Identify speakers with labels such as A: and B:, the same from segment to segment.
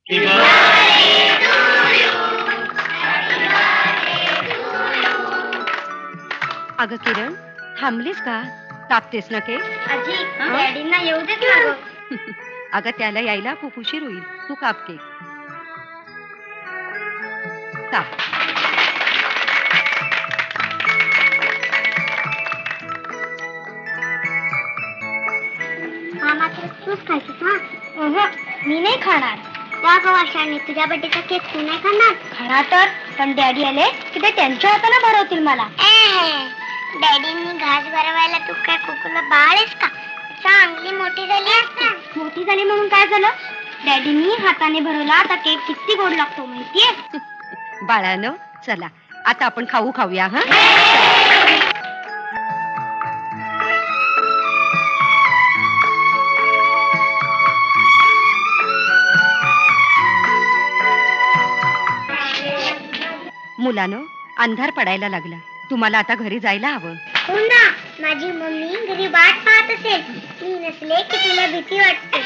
A: अगं किरण, थांबलीस का? तापतेस ना केक?
B: आजी, डॅडींना येऊ देत ना गं.
A: अगं त्याला यायला खूप उशीर होईल. तू काप केक. ताप.
B: हा मात्र तूच खायचंस ना? मी नाही खाणार. त्या गवाशाने तुझ्या बड्डेचा केक तू नाही खाणार? खरा तर, पण डॅडी आले की ते त्यांच्या हाताने भरवतील मला. डॅडींनी घास भरवायला तू काय कुकुला बाळ आहेस का? चांगली मोठी झाली असती. मोठी झाली म्हणून काय झालं? डॅडींनी हाताने भरवला आता केक किती गोड लागतो माहितीये?
A: बाळानो, चला आता आपण खाऊ खाऊया. हा, मुलानो, अंधार पडायला लागला. तुम्हाला आता घरी जायला हवं.
B: हो ना, माझी मम्मी घरी वाट पाहत असेल. मी नसले की तुला भीती वाटते.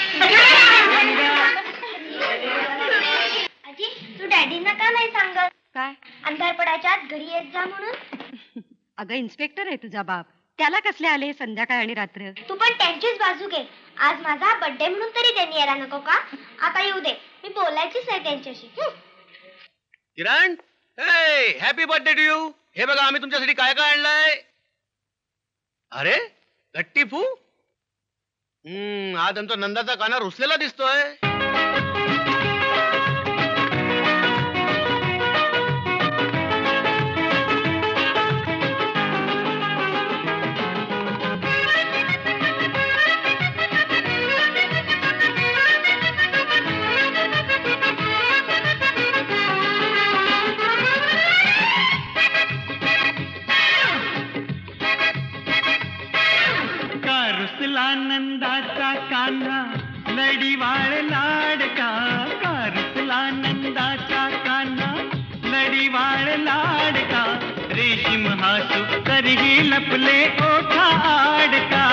B: आजी, तू डॅडींना का नाही सांगत?
A: काय?
B: अंधार पडायच्या आत घरी येत जा म्हणून.
A: अगं इन्स्पेक्टर आहे तुझा बाप. त्याला कसले आले संध्याकाळ आणि रात्र?
B: तू पण त्यांचीच बाजू घे. आज माझा बर्थडे म्हणून तरी त्यांनी यायला नको का? आता येऊ दे, मी बोलायचीच आहे त्यांच्याशी.
C: किरण, हॅपी बर्थडे टू यू. हे बघा आम्ही तुमच्यासाठी काय काय आणलंय. अरे गट्टी फू. आज आमचा नंदाचा काना रुसलेला दिसतोय.
D: नंदाचा कान्हा लढीवाळ लाडका. रुसला नंदाचा कान्हा लढीवाळ लाडका. रेशीम हासू तरीही लपले ओठा आडका.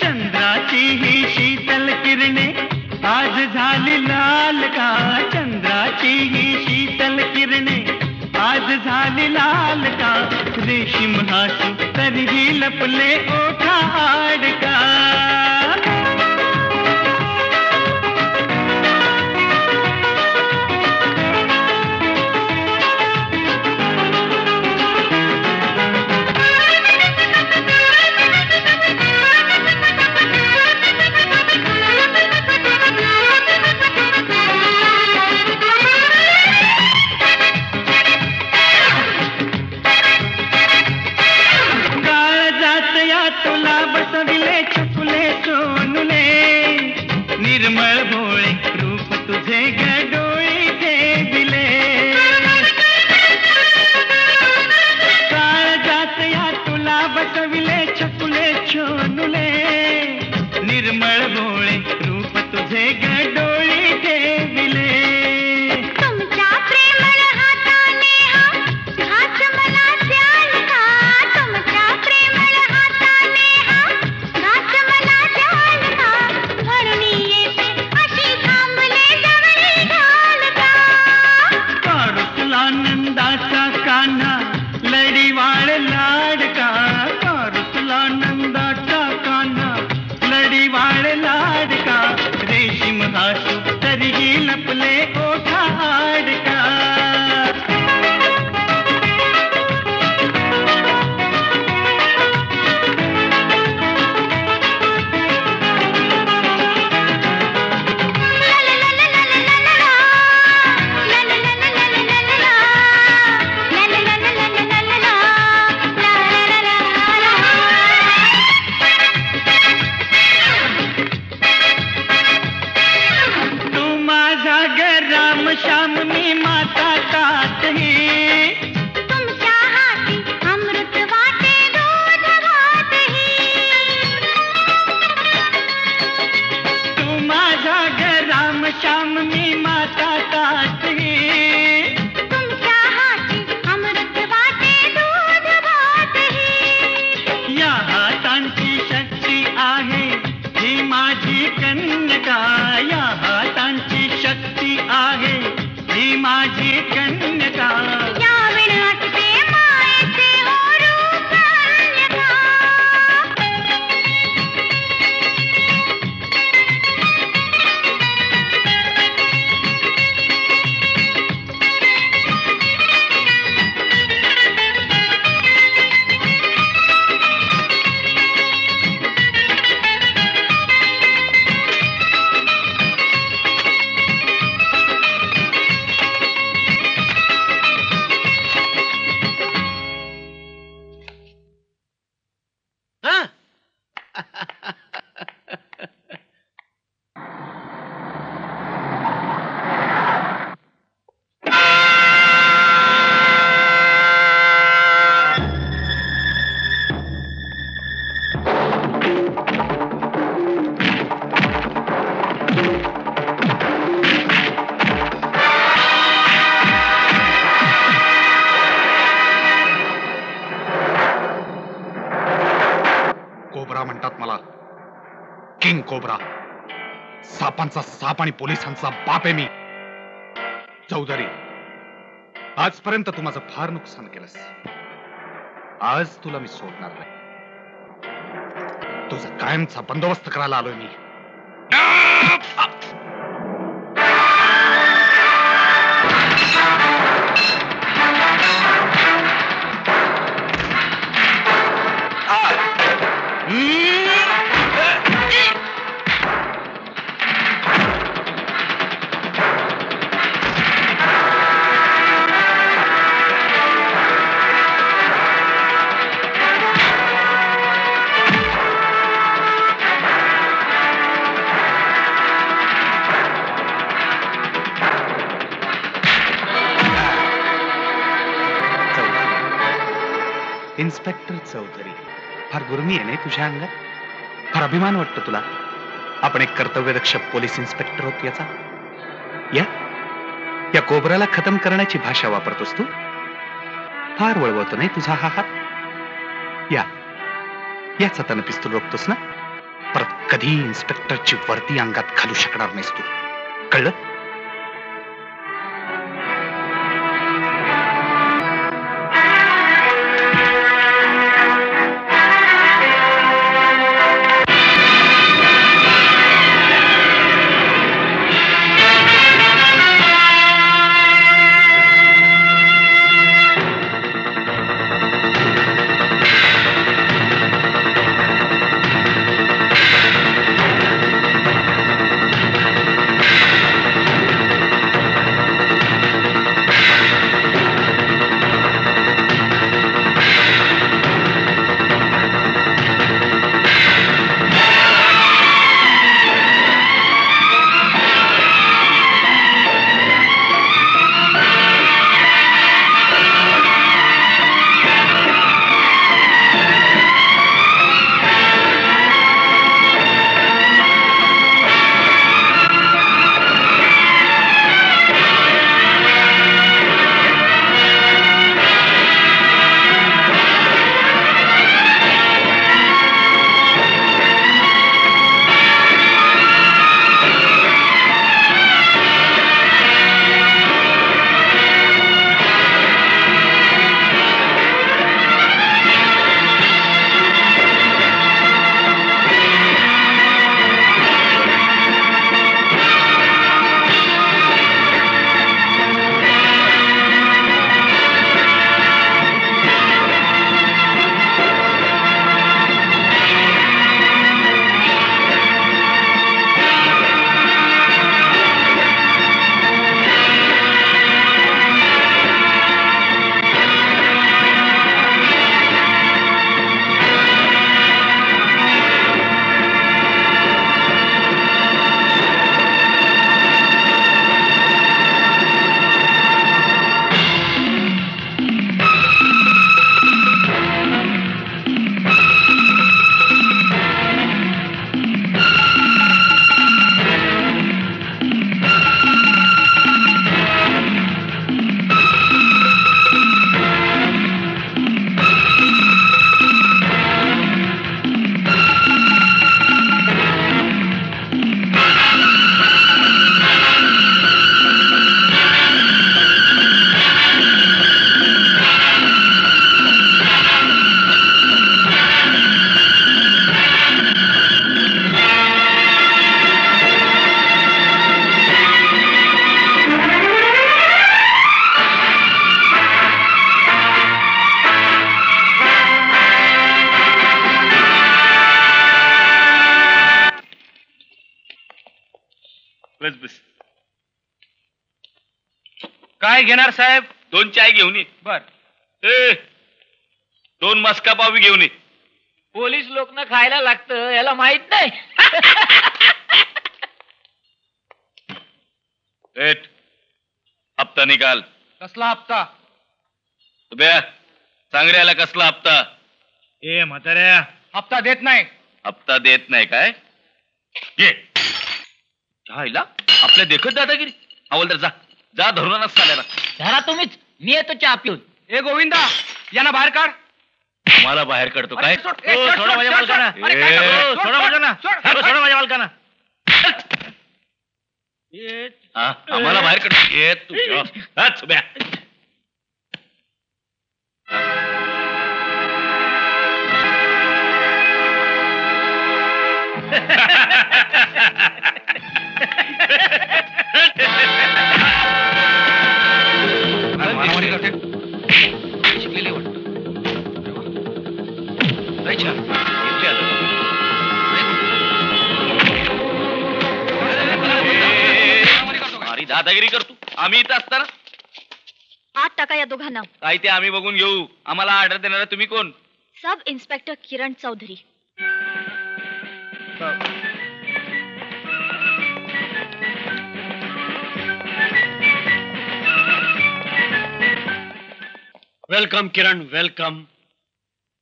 D: चंद्राची ही शीतल किरणे आज झाली लाल का. चंद्राची ही शीतल किरणे आज झाली लाल का. रेशीम हासू तरीही लपले ओठा आडका. बसविले छकुले सोनुले. निर्मळ भोळे रूप तुझे गडोळी दिले. काळजात या तुला बसविले छकुले सोनुले. निर्मळ भोळे रूप तुझे गडोळी दिले.
B: तुमच्या प्रेमळ हाताने हा घास मला द्याल का? तुमच्या प्रेमळ हाताने हा
E: कोब्रा म्हणतात मला, किंग कोब्रा. सापांचा साप आणि पोलिसांचा बाप आहे मी. चौधरी, आजपर्यंत तू माझं फार नुकसान केलंस. आज तुला मी सोडणार नाही. तुझा कायमचा बंदोबस्त करायला आलोय मी. इन्स्पेक्टर चौधरी, फार गुरमी आहे नाही तुझ्या अंगात? फार अभिमान वाटतो तुला? आपण एक कर्तव्यदक्ष पोलीस इन्स्पेक्टर होत याचा. या कोबराला खतम करण्याची भाषा वापरतोस तू. फार वळवतो नाही तुझा हा हात. याच हातानं पिस्तूल रोखतोस ना? परत कधी इन्स्पेक्टरची वर्दी अंगात घालू शकणार नाहीस तू, कळलं?
C: बस बस. काय घेणार साहेब? 2 चाय घेऊन ये. बर. 2 मस्का पाव घेऊन ये.
F: पोलीस लोक ना खायला लागतं याला माहित नाही.
C: हप्ता निकाल.
F: कसला हप्ता?
C: सांगड्याला कसला हप्ता?
F: ए म्हाताऱ्या, हप्ता देत नाही.
C: हप्ता देत नाही काय? घे. चायला आपल्या देखत दादागिरी. हवलदार जा जा धरूनच चालेला.
F: धरा तुम्हीच, मी येतो चहा पिऊन.
G: ए गोविंदा, यांना बाहेर काढ.
F: आम्हाला बाहेर काढतो काय?
D: सोड,
F: सोडा माझ्या मालकांना. सोडा माझ्या सोडा माझ्या मालकांना. आम्हाला बाहेर काढतो. ये तुझ्या शिकलेले वाटतं. मारी दादागिरी करतो आम्ही इथं असताना.
B: आत टाका या दोघांना.
F: काय ते आम्ही बघून घेऊ. आम्हाला ऑर्डर देणारा तुम्ही कोण?
B: सब इन्स्पेक्टर किरण चौधरी.
G: वेलकम किरण, वेलकम.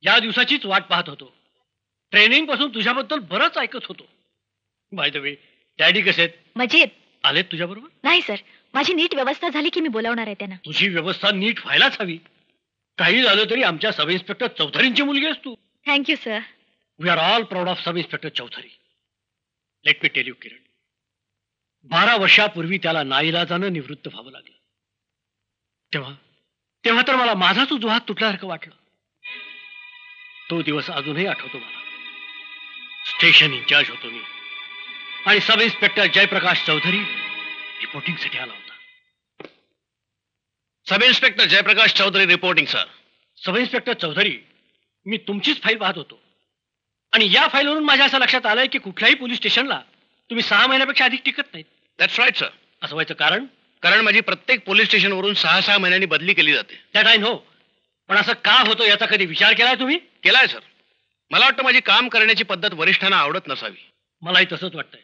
G: या दिवसाचीच वाट पाहत होतो. ट्रेनिंग पासून तुझ्याबद्दल बरंच ऐकत होतो. बाय द वे, डॅडी कसे आहेत?
B: मजेत.
G: आलेत तुझ्या बरोबर?
B: नाही सर, माझी नीट व्यवस्था झाली की मी बोलावणार आहे त्यांना.
G: तुझी व्यवस्था नीट व्हायलाच हवी. काही झालं तरी आमच्या सब इन्स्पेक्टर चौधरींची मुलगी आहेस तू.
B: Thank you sir.
G: We are all proud of sub inspector Chaudhary. Let me tell you Kiran, 12 वर्षापूर्वी त्याला नाईलाजानं निवृत्त व्हावं लागलं. तेव्हा तर मला माझाच उजवा हात तुटल्यासारखं वाटलं. तो दिवस अजूनही आठवतो मला. स्टेशन इन्चार्ज होतो मी आणि सब इन्स्पेक्टर जयप्रकाश चौधरी रिपोर्टिंगसाठी आला होता.
C: Sub inspector Jayprakash Chaudhary reporting sir.
G: Sub inspector Chaudhary, मी तुमचीच फाईल पाहत होतो आणि या फाईलवरून माझ्या असं लक्षात आलंय की कुठल्याही पोलीस स्टेशनला तुम्ही 6 महिन्यापेक्षा अधिक टिकत नाहीत.
C: That's right sir.
G: असं व्हायचं कारण?
C: कारण माझी प्रत्येक पोलीस स्टेशनवरून 6-6 महिन्यांनी बदली केली जाते.
G: That I know. पण असं का होतं याचा कधी विचार केलाय तुम्ही?
C: केलाय सर. मला वाटतं माझी काम करण्याची पद्धत वरिष्ठांना आवडत नसावी.
G: मलाही तसंच वाटतंय.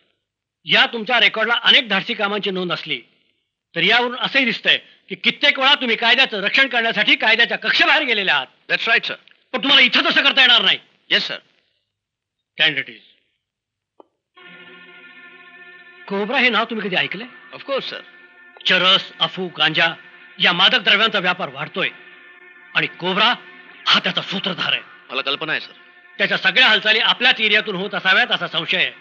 G: या तुमच्या रेकॉर्डला अनेक धाडसी कामांची नोंद असली तर यावरून असंही दिसतंय की कित्येक वेळा तुम्ही कायद्याचं रक्षण करण्यासाठी कायद्याच्या कक्षेबाहेर गेलेले आहात.
C: That's right sir.
G: पण तुम्हाला इथं तसं करता येणार नाही.
C: Yes sir.
G: कॅन्डिडेट कोब्रा हे नाव तुम्ही कधी ऐकलंय?
C: Of course sir.
G: चरस, अफू, गांजा या मादक द्रव्यांचा व्यापार वाढतोय आणि कोब्रा हा त्याचा सूत्रधार आहे.
C: मला कल्पना आहे सर.
G: त्याच्या सगळ्या हालचाली आपल्याच एरियातून होत असाव्यात असा संशय आहे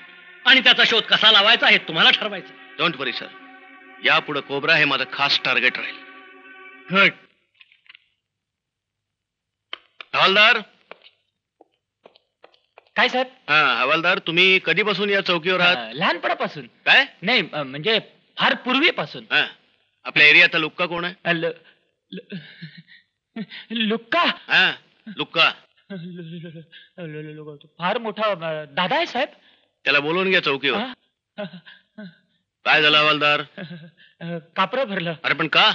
G: आणि त्याचा शोध कसा लावायचा हे तुम्हाला ठरवायचं.
C: Don't worry sir. यापुढे कोब्रा हे माझं खास टार्गेट राहील.
G: गुड.
C: हवालदार.
F: काय साहेब?
C: हा हवालदार, तुम्ही कधीपासून या चौकीवर आहात?
F: लहानपणापासून.
C: काय?
F: नाही म्हणजे फार पूर्वीपासून.
C: हा. आपल्या एरियाचा लुक्का कोण आहे?
F: लुक्का.
C: हा लुक्का.
F: फार मोठा दादा आहे साहेब.
C: त्याला बोलवून घ्या चौकीवर. काय झालं हवालदार?
F: कापरं भरलं.
C: अरे पण का?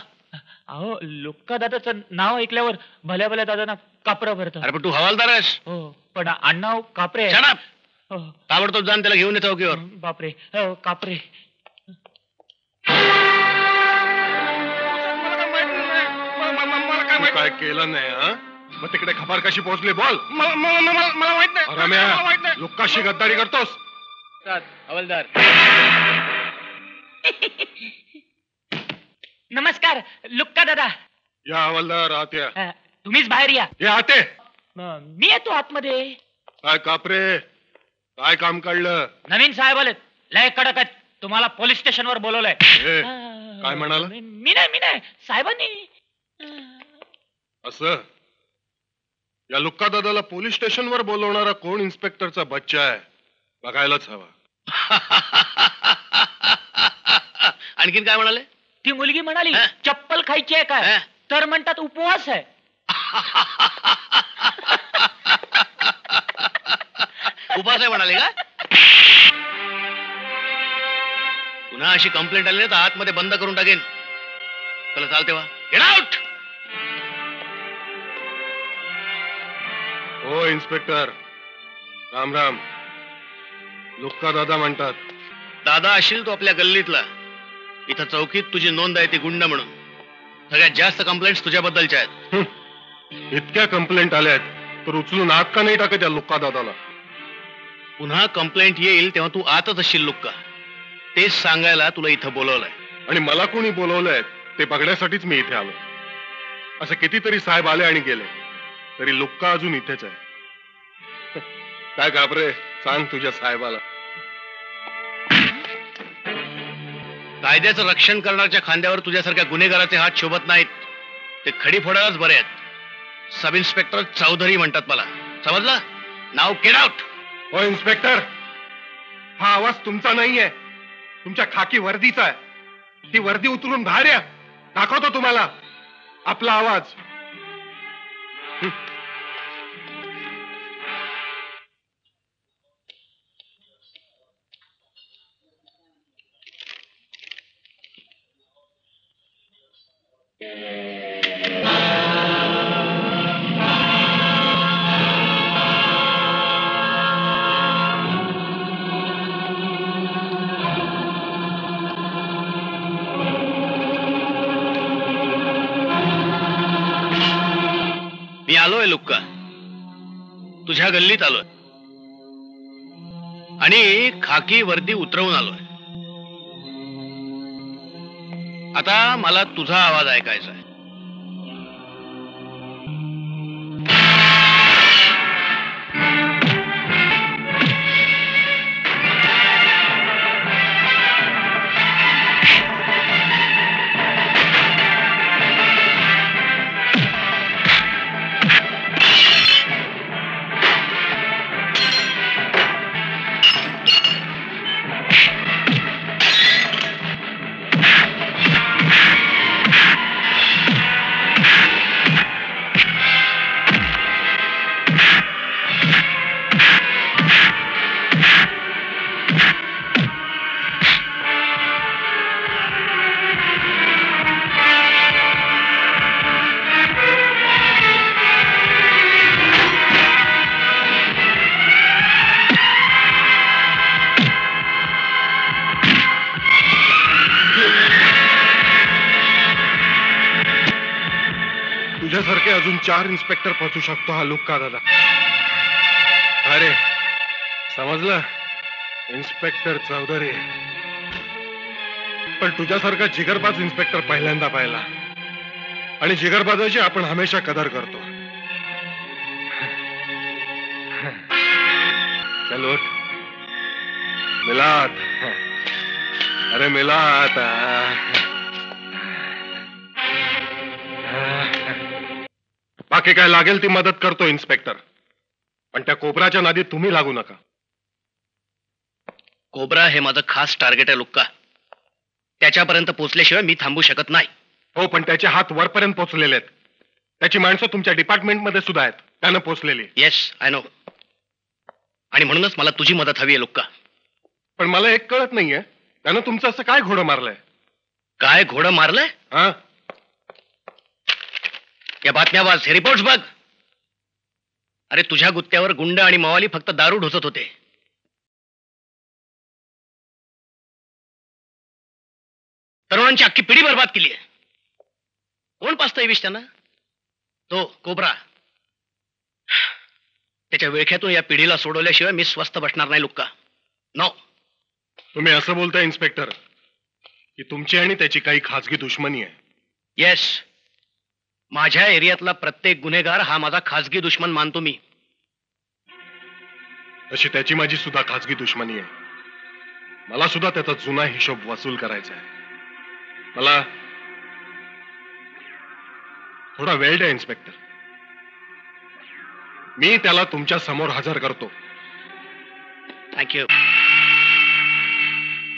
F: अहो लुक्का दादाचं नाव ऐकल्यावर भल्या भल्या दादांना कापरं भरतं.
C: अरे पण तू हवालदार आहेस.
F: हो पण आडनाव कापरे.
C: Shut up.
F: हो.
C: ताबडतोब जाण त्याला घेऊन ये चौकीवर.
F: बापरे. हो कापरे.
E: काय केलं नाही हा? मग तिकडे खबर कशी पोहोचली बोल.
C: मला माहित नाही.
E: रम्या, लुक्काशी गद्दारी करतोस?
F: हवालदार. नमस्कार लुक्का दादा.
E: या हवालदार आत या.
F: तुम्हीच बाहेर या.
E: ये आते.
F: मी येतो आतमध्ये.
E: काय कापरे, काय काम काढलं?
F: नवीन साहेब आलेत, लय कडक आहेत. तुम्हाला पोलीस स्टेशनवर बोलवलंय.
E: ए, काय म्हणाला?
F: मी नाही साहेबांनी.
E: असं या लुक्का दादाला पोलीस स्टेशनवर बोलवणारा कोण इन्स्पेक्टरचा बच्चा आहे बघायलाच हवा.
C: आणखीन काय म्हणाले?
F: ती मुलगी म्हणाली
C: हा?
F: चप्पल खायची आहे काय?
C: हा?
F: तर म्हणतात उपवास आहे.
C: उपास आहे म्हणाले का? पुन्हा अशी कंप्लेंट आली ना तर आतमध्ये बंद करून टाकेन. चला चाल तेव्हा. Get out.
E: हो इन्स्पेक्टर, राम राम. लुक्का दादा म्हणतात.
C: दादा असशील तो आपल्या गल्लीतला. इथं चौकीत तुझी नोंद आहे ती गुंड म्हणून. सगळ्यात जास्त कंप्लेंट्स तुझ्याबद्दलच्या आहेत.
E: इतक्या कंप्लेंट आल्यात तर उचलून आत का नाही टाकत या लुक्का दादाला?
C: पुन्हा कंप्लेंट येईल तेव्हा तू आतच असशील लुक्का. तेच सांगायला तुला इथं बोलवलंय.
E: आणि मला कोणी बोलवलंय ते बघण्यासाठीच मी इथे आलो. असे कितीतरी साहेब आले आणि गेले,
H: तरी लुक्का अजून इथेच आहे. काय घाबरे, सांग तुझ्या साहेबाला.
C: कायद्याचं रक्षण करण्याच्या खांद्यावर तुझ्यासारख्या गुन्हेगाराचे हात शोभत नाहीत. ते खडी फोडायलाच बरे आहेत. सब इन्स्पेक्टर चौधरी म्हणतात मला, समजलं? नाव गेट आउट.
H: हो इन्स्पेक्टर, हा आवाज तुमचा नाहीये, तुमच्या खाकी वर्दीचा आहे. ती वर्दी उतरून बाहेर या, दाखवतो तुम्हाला आपला आवाज.
C: मी आलोय लुक्का, तुझ्या गल्लीत आलोय आणि खाकी वर्दी उतरवून आलोय. आता मला तुझा आवाज ऐकायचा आहे. तुझ्यासारखे अजून 4 इन्स्पेक्टर पोहोचू शकतो हा लुक्का दादा. अरे समजलं, इन्स्पेक्टर चौधरी. पण तुझ्यासारखा जिगरबाज इन्स्पेक्टर पहिल्यांदा पाहिला, आणि जिगरबाजाची आपण हमेशा कदर करतो. चल उठ. मिलात, अरे मिलात. बाकी काय लागेल ती मदत करतो इन्स्पेक्टर, पण त्या कोबराच्या नादी तुम्ही लागू नका. कोबरा हे माझं खास टार्गेट आहे लुक्का. त्याच्यापर्यंत पोहोचल्याशिवाय मी थांबू शकत नाही.
H: हो, पण त्याचे हात वरपर्यंत पोहोचलेले आहेत. त्याची माणसं तुमच्या डिपार्टमेंटमध्ये सुद्धा आहेत, त्यानं पोहोचलेली.
C: Yes, I know. आणि म्हणूनच मला तुझी मदत हवी आहे लुक्का.
H: पण मला एक कळत नाहीये, त्यानं तुमचं असं काय घोडं मारलंय?
C: काय घोडं मारलंय?
H: हा,
C: या बातम्या वाच, हे रिपोर्ट्स बघ. अरे तुझ्या गुत्त्यावर गुंड आणि मवाली फक्त दारू ढोसत होते. तरुणांची अख्खी पिढी बर्बाद केली आहे. कोण पाचतंय विष त्यांना? तो कोबरा. त्याच्या विळख्यातून या पिढीला सोडवल्याशिवाय मी स्वस्थ बसणार नाही लुक्का. नो.
H: तुम्ही असं बोलताय इन्स्पेक्टर की तुमची आणि त्याची काही खाजगी दुश्मनी आहे?
C: येस, माझ्या एरियातला प्रत्येक गुन्हेगार हा माझा खाजगी दुश्मन मानतो मी.
H: तशी त्याची माझी सुद्धा खाजगी दुश्मनी आहे. मला सुद्धा त्याचा जुना हिशोब वसूल करायचा आहे. मला थोडा वेळ द्या इन्स्पेक्टर, मी त्याला तुमच्या समोर हजर करतो.
C: थँक्यू.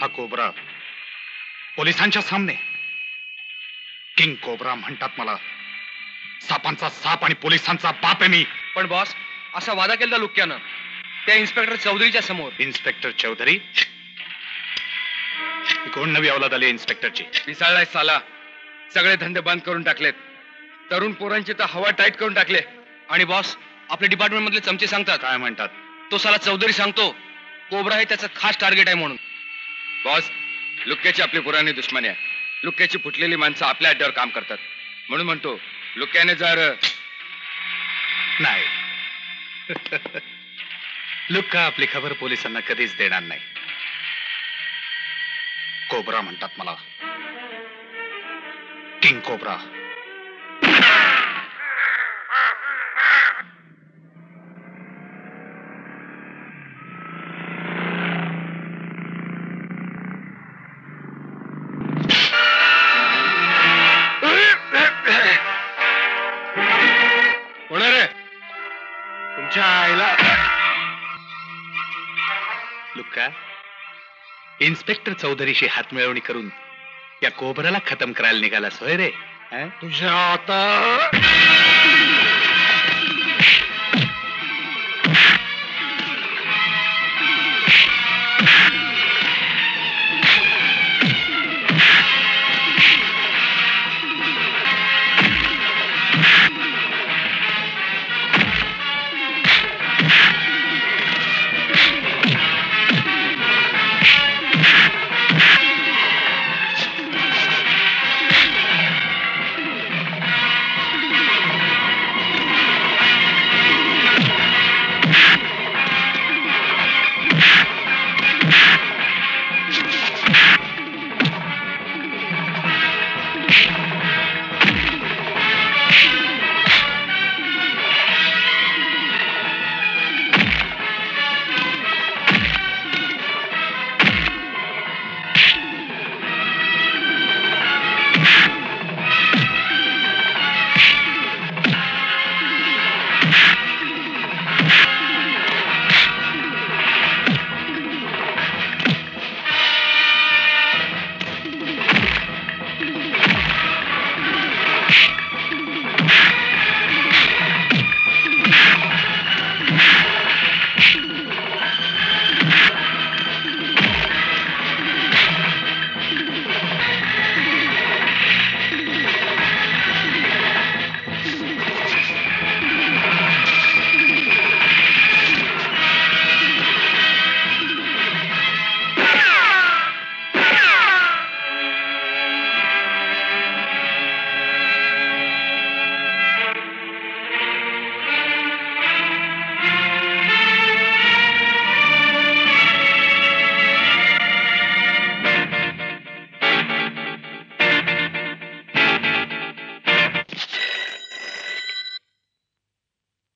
E: हा कोबरा पोलिसांच्या सामने किंग कोबरा म्हणतात मला. सापांचा साप आणि पोलिसांचा बाप आहे मी.
I: पण बॉस, असा वादा केला लुक्क्यानं त्या इन्स्पेक्टर चौधरीच्या समोर.
E: इन्स्पेक्टर चौधरी? कोण नवी अवलाद आली इन्स्पेक्टरची?
I: पिसाळलाय साला. सगळे धंदे बंद करून टाकलेत. तरुण पोरांची तर हवा टाईट करून टाकले. आणि बॉस, आपल्या डिपार्टमेंट मधले चमचे सांगतात.
E: काय म्हणतात?
I: तो साला चौधरी सांगतो कोबरा हे त्याचं खास टार्गेट आहे म्हणून. बॉस, लुक्क्याची आपली पुराणी दुश्मनी आहे. लुक्क्याची फुटलेली माणसं आपल्या अड्ड्यावर काम करतात. म्हणून म्हणतो लुक्क्याने जर
E: नाही लुक्का आपली खबर पोलिसांना कधीच देणार नाही. कोबरा म्हणतात मला, किंग कोबरा. मेला. लुक्का, इन्स्पेक्टर चौधरीशी हातमिळवणी करून या कोबराला खतम करायला निघालास होय रे?
H: तुझ्या आता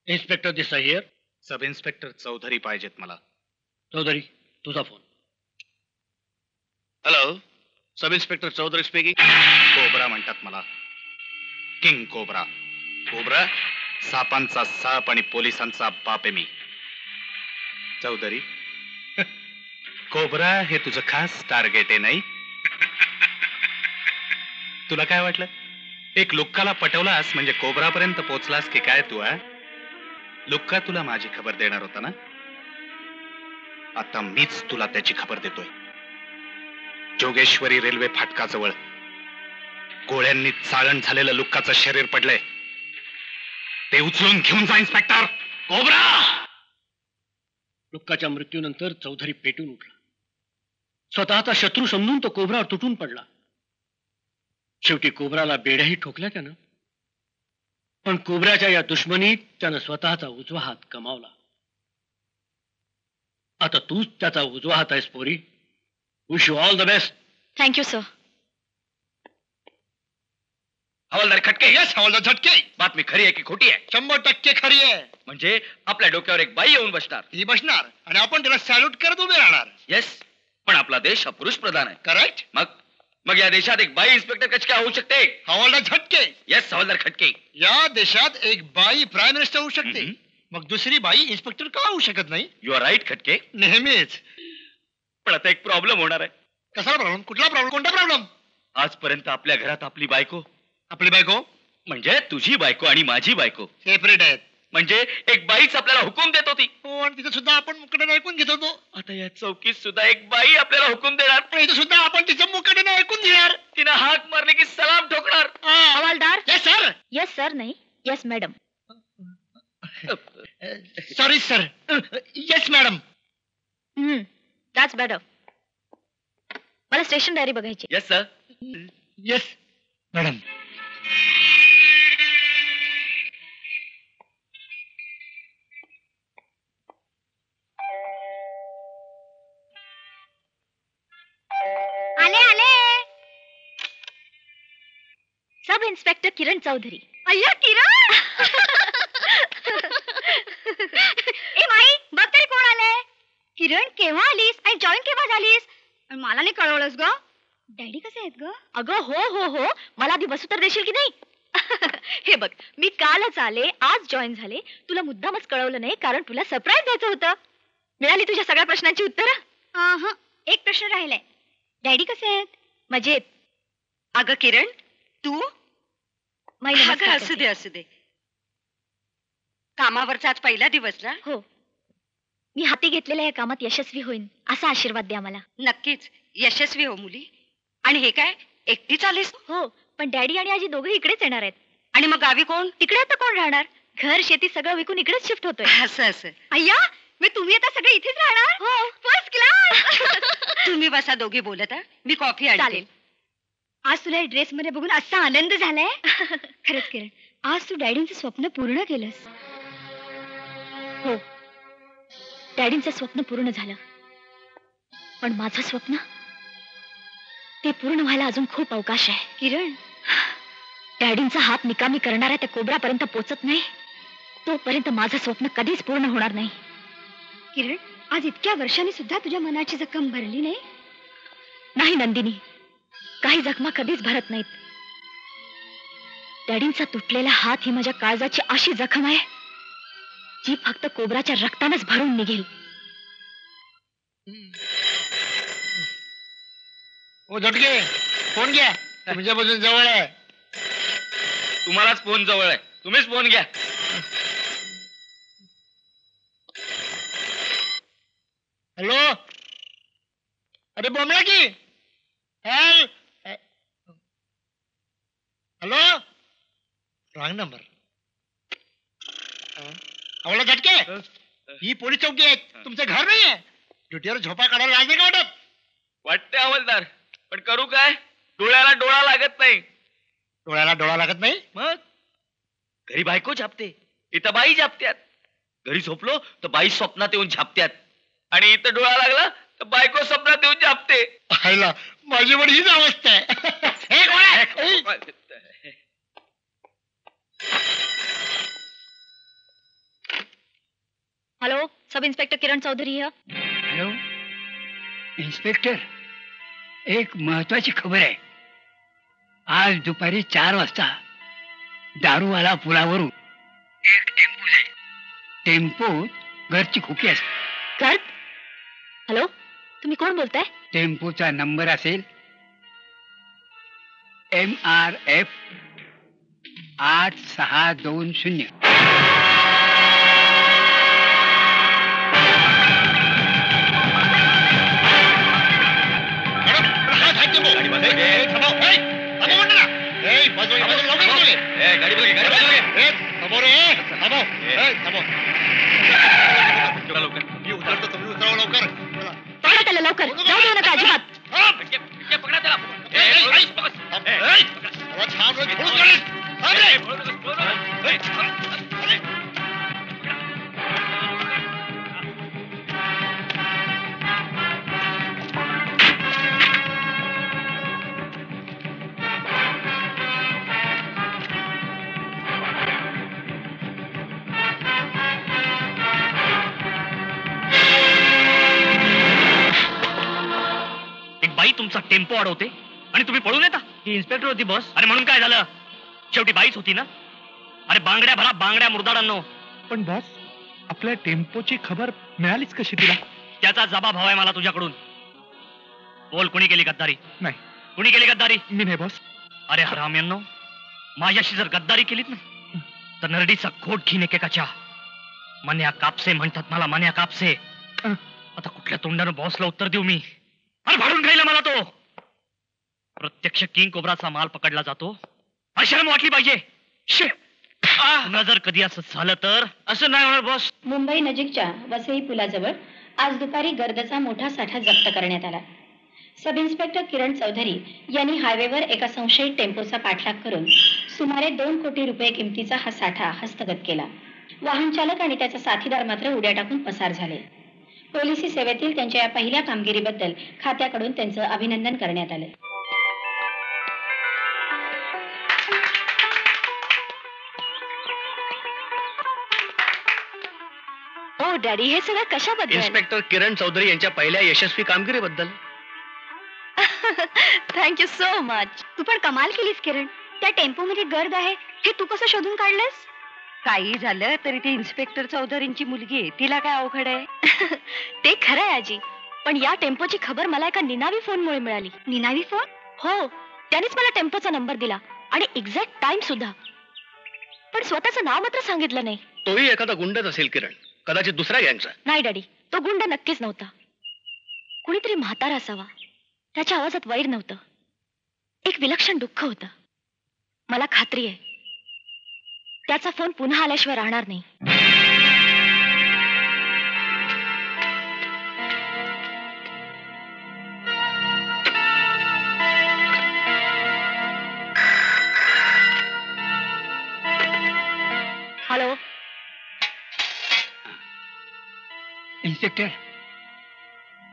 G: inspector Desai here.
E: Sub inspector Chaudhary पाहिजेत मला.
G: चौधरी, तुझा phone.
C: Hello, sub inspector Chaudhary speaking.
E: Cobra म्हणतात मला. King cobra.
C: कोबरा?
E: सापांचा साप आणि पोलिसांचा बाप आहे मी. चौधरी, कोबरा हे तुझं खास टार्गेट आहे नाही? तुला काय वाटलं? एक लुक्काला पटवलास म्हणजे कोबरापर्यंत पोहोचलास की काय तू? लुक्का तुला माझी खबर देणार होता ना? आता मीच तुला त्याची खबर देतोय. जोगेश्वरी रेल्वे फाटकाजवळ गोळ्यांनी चाळण झालेलं लुक्काचं शरीर पडलंय. ते उचलून घेऊन जा इन्स्पेक्टर.
G: कोबरा! लुक्काच्या मृत्यूनंतर चौधरी पेटून उठला. स्वतःचा शत्रू समजून तो कोबरावर तुटून पडला. शेवटी कोबराला बेड्याही ठोकल्या त्यानं. पण कोबऱ्याच्या या दुश्मनीत त्यानं स्वतःचा उजवा हात गमावला. आता तूच त्याचा उजवा हात आहेस पोरी. Wish you all the best.
B: Thank you sir.
I: हवालदार खटके.
H: येस हवालदार झटके.
I: बातमी खरी आहे की खोटी आहे?
H: 100% खरी आहे.
I: म्हणजे आपल्या डोक्यावर एक बाई येऊन बसणार.
H: ही बसणार आणि आपण त्याला सॅल्यूट करत उभे राहणार.
I: येस, पण आपला देश हा पुरुष प्रधान आहे.
H: करेक्ट.
I: मग या देशात एक बाई इन्स्पेक्टर कशी काय होऊ शकते?
H: हवालदार झटके.
I: येस हवालदार खटके.
H: या देशात एक बाई प्राईम मिनिस्टर होऊ शकते. मग दुसरी बाई इन्स्पेक्टर का होऊ शकत नाही?
I: यू आर राईट खटके.
H: नेहमीच.
I: पण आता एक प्रॉब्लेम होणार आहे.
H: कसा प्रॉब्लेम? कुठला प्रॉब्लेम? कोणता प्रॉब्लेम?
I: आजपर्यंत आपल्या घरात आपली बायको,
H: आपली बायको
I: म्हणजे तुझी बायको आणि माझी बायको
H: सेपरेट आहेत.
I: म्हणजे एक बाईच आपल्याला हुकूम देत होती.
H: हो, आणि तिथे सुद्धा आपण मुकाट्याने ऐकून घेत होतो.
I: आता या चौकीत सुद्धा एक बाई आपल्याला हुकूम देणार.
H: पण इथे सुद्धा आपण तिचं मुकाट्याने ऐकून घेणार.
I: तिनं हाक मारली की सलाम ठोकणार.
B: हवालदार.
H: Yes sir.
B: येस सर नाही, yes madam.
H: Sorry sir. Yes madam.
B: That's better. मला स्टेशन डायरी बघायची.
I: Yes sir.
H: Yes madam.
B: आले आले. सब इन्स्पेक्टर किरण चौधरी. अय्या किरण. ए माई बघ तरी कोण आलंय. किरण केव्हा आलीस आणि जॉईन केव्हा झालीस? आणि मला नाही कळवलंस ग. डॅडी कसे आहेत ग? अगं हो हो हो, मला आधी बसू तर देशील की नाही? हे बघ, मी कालच आले, आज जॉईन झाले. तुला मुद्दामच कळवलं नाही कारण तुला सरप्राईज द्यायचं होतं. मिळाली तुझ्या सगळ्या प्रश्नांची उत्तरं? एक प्रश्न राहिलाय. डॅडी कसे आहेत? मजेत.
A: अगं किरण, तू
B: माई
A: अगं,
B: नमस्कार
A: असू दे
B: करते.
A: असू दे. कामावरचा आज पहिला दिवस ना?
B: हो, मी हाती घेतलेल्या या कामात यशस्वी होईन असा आशीर्वाद द्या मला.
A: नक्कीच यशस्वी हो मुली. आणि हे काय, एकटीच आलीस?
B: हो, पण डॅडी आणि आजी दोघे इकडेच येणार आहेत.
A: आणि मग गावी कोण?
B: तिकडे आता कोण राहणार? घर शेती सगळं विकून इकडेच शिफ्ट होतोय.
A: असं असं.
B: अय्या, मी तुम्ही आता सगळे इथेच राहणार? हो, फर्स्ट क्लास.
A: तुम्ही बसा दोघी बोलत. मी कॉफी आणते.
B: चालेल. आज तुला ड्रेस मध्ये बघून असा आनंद झालाय. खरंच किरण, आज तू डॅडींचं स्वप्न पूर्ण केलंस. हो, डॅडींचं स्वप्न पूर्ण झालं, पण माझं स्वप्न ते पूर्ण व्हायला अजून खूप अवकाश आहे. किरण, डॅडींचा हात निकामी करणाऱ्या त्या कोबरापर्यंत पोचत नाही तोपर्यंत माझं स्वप्न कधीच पूर्ण होणार नाही. किरण, आज इतक्या वर्षांनी सुद्धा तुझ्या मनाची जखम भरली नाही? नाही नंदिनी, काही जखमा कधीच भरत नाहीत. डॅडींचा तुटलेला हात ही माझ्या काळजाची अशी जखम आहे जी फक्त कोबराच्या रक्तानच भरून निघेल.
G: ओ झटके, फोन घ्या, तुमच्यापासून जवळ आहे.
I: तुम्हालाच फोन जवळ आहे, तुम्हीच फोन घ्या.
G: हॅलो, अरे बोमला की हॅलो, रॉंग नंबर. आवडला झटके, ही पोलीस चौकी आहे, तुमचं घर नाही आहे. ड्युटीवर झोपा काढायला लाज नाही का वाटत?
I: वाटते हवालदार, पण करू काय? डोळ्याला डोळा लागत नाही.
G: डोळ्याला डोळा लागत नाही?
I: मग घरी बायको झापते, इथं बाई झापत्यात. घरी झोपलो तर बाई स्वप्नात येऊन झापत्यात, आणि इथं डोळा लागला तर बायको स्वप्नात येऊन झापते.
G: पाहिला, माझी पण हीच अवस्था आहे. हे कोण आहे?
B: Hello, sub inspector Kiran Chaudhari है.
J: हॅलो इन्स्पेक्टर, एक महत्वाची खबर आहे. आज दुपारी 4 वाजता दारूवाला पुलावरून एक टेम्पो जाईल. टेम्पोत घरची खोकी असते.
B: घर? हॅलो, तुम्ही कोण बोलताय?
J: टेम्पोचा नंबर असेल MRF 8620.
B: पकडा त्याला लवकर, जाऊ देऊ नका अजिबात.
F: बाई तुमचा टेम्पो अडवते आणि तुम्ही पळून येता. ही इन्स्पेक्टर होती बॉस. अरे म्हणून काय झालं, शेवटी बाईच होती ना. अरे बांगड्या भरा, बांगड्या मुर्दाडांनो.
E: पण बॉस, आपल्या टेम्पोची खबर मिळालीच कशी तुला?
F: त्याचा जबाब हवाय मला तुझ्याकडून. बोल, कुणी केली गद्दारी?
E: नाही,
F: कुणी केली गद्दारी?
E: मी नाही बॉस.
F: अरे हराम्यांनो, माझ्याशी जर गद्दारी केलीत ना तर नरडीचा खोट घेईन एकेकाच्या. मन्या कापसे म्हणतात मला, मन्या कापसे. आता कुठल्या तोंडानं बॉसला उत्तर देऊ मी? अरे भाडून खायला मला तो. प्रत्यक्ष किंग कोब्राचा माल पकडला जातो, अशरम वाटली पाहिजे. पुन्हा जर कधी असं झालं तर? असं नाही होणार बॉस.
K: मुंबई नजीकच्या वसई पुलाजवळ आज दुपारी गर्दचा मोठा साठा जप्त करण्यात आला. सब इन्स्पेक्टर किरण चौधरी यांनी हायवेवर एका संशयित टेम्पोचा पाठलाग करून सुमारे 2 कोटी रुपये किमतीचा हा साठा हस्तगत केला. वाहन चालक आणि त्याचा साथीदार मात्र उड्या टाकून पसार झाले. पोलिसी सेवेतील त्यांच्या या पहिल्या कामगिरीबद्दल खात्याकडून त्यांचं अभिनंदन करण्यात आलं.
B: ओ डॅडी, हे सगळं कशाबद्दल?
C: इन्स्पेक्टर किरण चौधरी यांच्या पहिल्या यशस्वी कामगिरीबद्दल.
B: Thank you so much. तू पण कमाल केलीस किरण. त्या टेम्पो मध्ये गर्द आहे हे तू कसं शोधून काढलंस?
A: काही झालं तरी ती इन्स्पेक्टर चौधरींची मुलगी आहे, तिला काय अवघड आहे?
B: ते खरं आहे आजी, पण या टेम्पोची खबर मला एका निनावी फोनमुळे मिळाली. निनावी फोन? हो, त्यानेच मला टेम्पोचा नंबर दिला आणि एक्झॅक्ट टाइम सुद्धा, पण स्वतःचं नाव मात्र सांगितलं नाही.
C: तोही एखादा गुंडच असेल किरण, कदाचित दुसऱ्या गँगचा.
B: नाही डॅडी, तो गुंड नक्कीच नव्हता. कुणीतरी म्हातारा असावा. त्याच्या आवाजात वैर नव्हतं, एक विलक्षण दुःख होतं. मला खात्री आहे त्याचा फोन पुन्हा आल्याशिवाय राहणार नाही. हॅलो
J: इन्स्पेक्टर,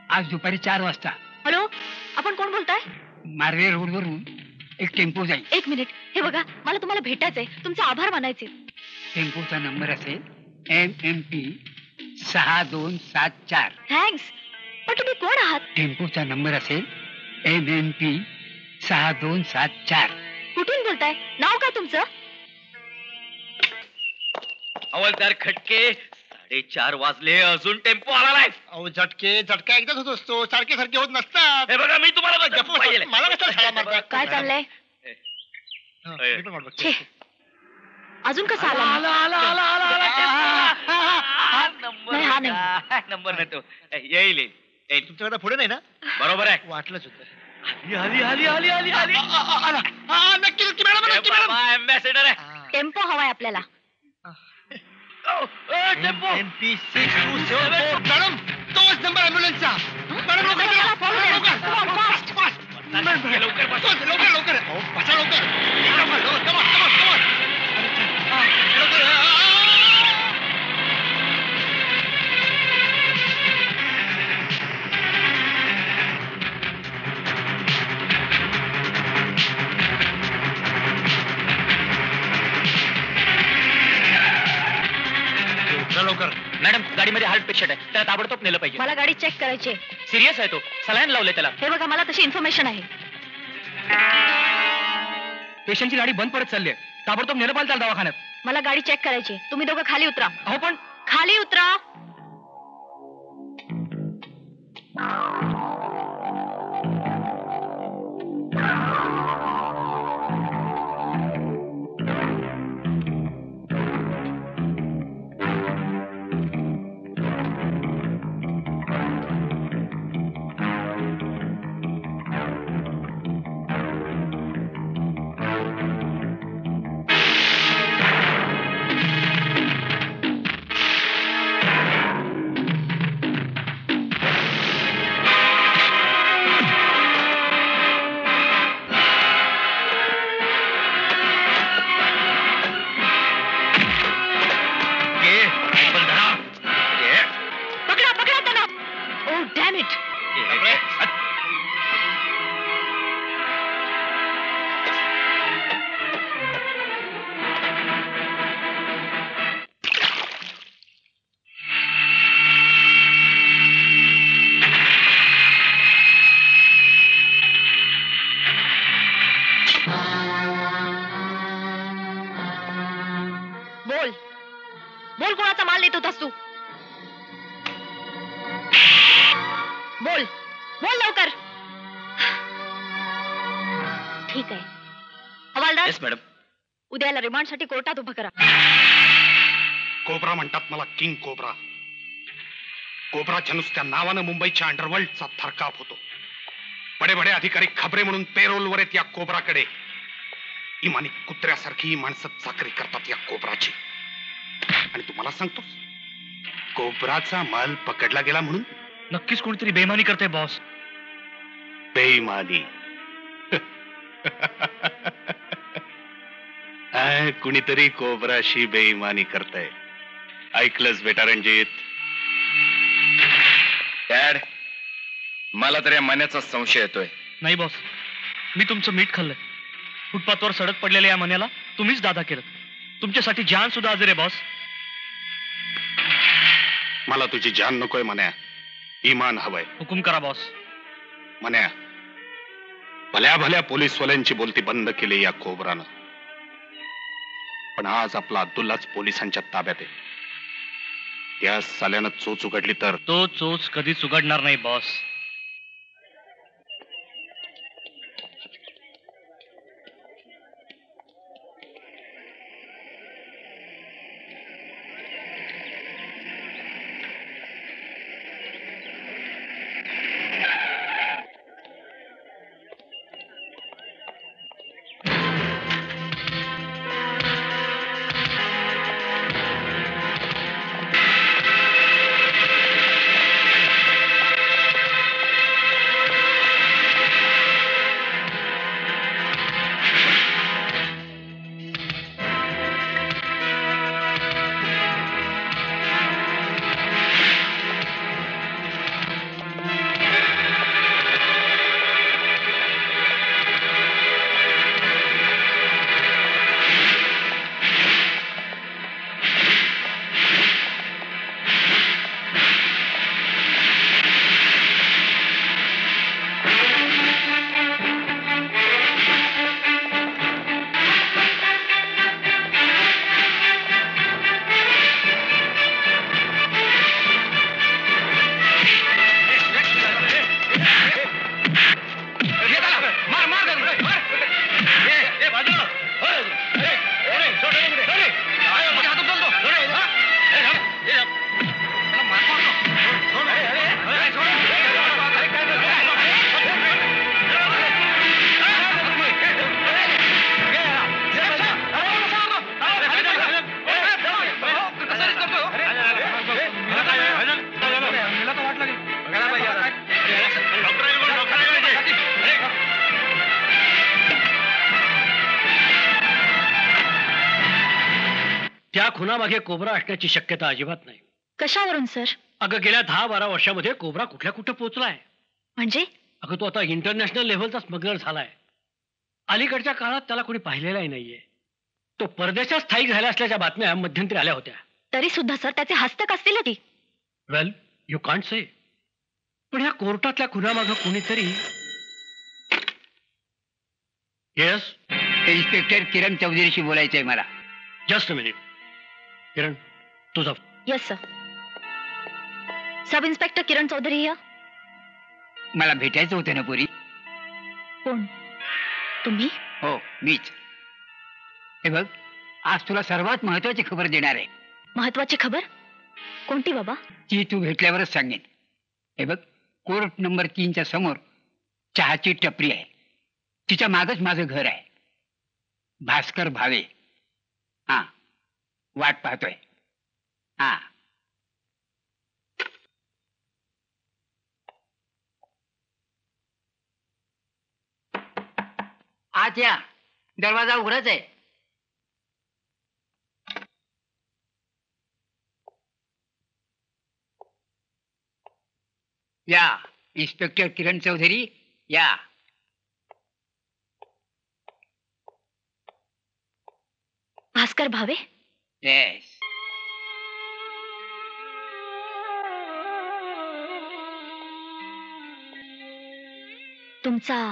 J: आज दुपारी 4 वाजता
B: हॅलो, आपण कोण बोलताय?
J: मार्वे रोडवरून एक टेम्पो जाईल.
B: एक मिनिट, हे बघा, मला तुम्हाला भेटायचंय, तुमचे आभार मानायचे.
J: टेम्पोचा नंबर असेल MMP 6274.
B: थँक्स, पण तुम्ही कोण आहात?
J: टेम्पोचा नंबर असेल MMP 6274.
B: कुठून बोलताय? नाव काय तुमचं?
F: हवालदार खटके, 4:30 वाजले, अजून टेम्पो आला नाही.
H: अहो झटके एकदाच होत असतो, सारखे सारखे होत नसतात.
F: हे बघा, मी तुम्हाला पाहिलेलं आहे.
H: मला कसं शाळा मारताय?
B: काय चाललंय?
H: मी पण वाट बघतो.
B: छे, अजून कसं आला? नाही, हा नाही.
F: नंबर नाही तो. येईल.
H: तुमच्याकडे पुढे नाही ना?
F: बरोबर आहे.
H: वाटलंच होतं. नक्की मॅडम.
F: अँबॅसेडर आहे.
B: टेम्पो हवाय आपल्याला.
H: MP 6274. मॅडम, तोच नंबर ॲम्ब्युलन्सचा. मॅडम लवकर
B: follow them. Come on, fast.
H: लवकर. अहो, बसा लवकर. Come on. लवकर.
F: मॅडम, गाडीमध्ये हार्ट पेशंट आहे, त्याला ताबडतोब नेलं पाहिजे.
B: मला गाडी चेक करायची.
F: सिरियस आहे तो, सलाईन लावले त्याला.
B: हे बघा, मला तशी इन्फॉर्मेशन आहे.
F: पेशंटची गाडी बंद पडत चालली आहे, ताबडतोब नेलं पाहिजे त्याला दवाखान्यात.
B: मला गाडी चेक करायची. तुम्ही दोघं खाली उतरा.
F: अहो पण
B: खाली उतरा. बोल, कोणाचा माल नेत होतास तू? बोल लवकर. ठीक आहे हवालदार.
C: Yes madam.
B: उद्याला रिमांडसाठी कोर्टात उभं करा.
E: कोब्रा म्हणतात मला, किंग कोब्रा. कोब्राच्या नुसत्या नावानं मुंबईच्या अंडरवर्ल्डचा थरकाप होतो. बडे बडे अधिकारी खबरे म्हणून पेरोलवर आहेत या कोब्राकडे. इमानी कुत्र्यासारखी माणसं चाकरी करतात या कोब्राची. आणि तुम्हाला सांगतो, कोब्राचा माल पकडला गेला म्हणून
F: नक्कीच कोणीतरी बेईमानी करते बॉस.
E: बेईमानी? कुणीतरी कोब्राशी बेईमानी करतंय. ऐकलंच बेटा रणजित?
I: डॅड, मला तर या मन्याचा संशय येतोय.
F: नाही बॉस, मी तुमचं मीठ खाल्लंय. फुटपाथवर सडक पडलेल्या या मन्याला तुम्हीच दादा केलं. तुमच्यासाठी जान सुद्धा हजर आहे बॉस.
E: मला तुझी जान नकोय मन्या, इमान हवंय.
F: हुकुम करा बॉस.
E: मन्या, भल्या भल्या पोलीसवाल्यांची बोलती बंद केली या कोब्रानं. पण आज आपला अब्दुल्लाच पोलिसांच्या ताब्यात आहे. त्या साल्यानं चोच उघडली तर
F: तो चोच कधीच उघडणार नाही बॉस.
G: त्या खुनामागे कोबरा असण्याची शक्यता अजिबात नाही.
K: कशावरून सर?
G: अगं गेल्या 10-12 वर्षामध्ये कोबरा कुठल्या कुठं पोहोचलाय.
K: म्हणजे?
G: अगं तो आता इंटरनॅशनल लेव्हलचा स्मगलर झालाय. अलीकडच्या काळात त्याला कोणी पाहिलेलाही नाहीये. तो परदेशात स्थायिक झाला असल्याच्या बातम्या मध्यंतरी आल्या होत्या.
K: तरी सुद्धा सर त्याचे हस्तक असतील ती.
G: वेल यू कांट से. पण ह्या कोर्टातल्या खुनामागं कोणीतरी. येस
J: इन्स्पेक्टर किरण चौधरीशी बोलायचंय मला.
G: Just a minute. किरण तुझा.
K: Yes sir. Sub inspector Kiran Chaudhary या.
J: मला भेटायचं होतं ना पुरी.
K: कोण? तुम्ही?
J: हो मीच. हे बघ आज तुला सर्वात महत्वाची खबर देणार आहे.
K: महत्वाची खबर? कोणती बाबा?
J: ती तू भेटल्यावरच सांगेन. हे बघ कोर्ट नंबर 3च्या समोर चहाची टपरी आहे. तिच्या मागच माझं घर आहे. भास्कर भावे. हा वाट पाहतोय. हा आत या. दरवाजा उघडाच आहे. या इन्स्पेक्टर किरण चौधरी या.
K: भास्कर भावे?
J: येस.
K: तुमचा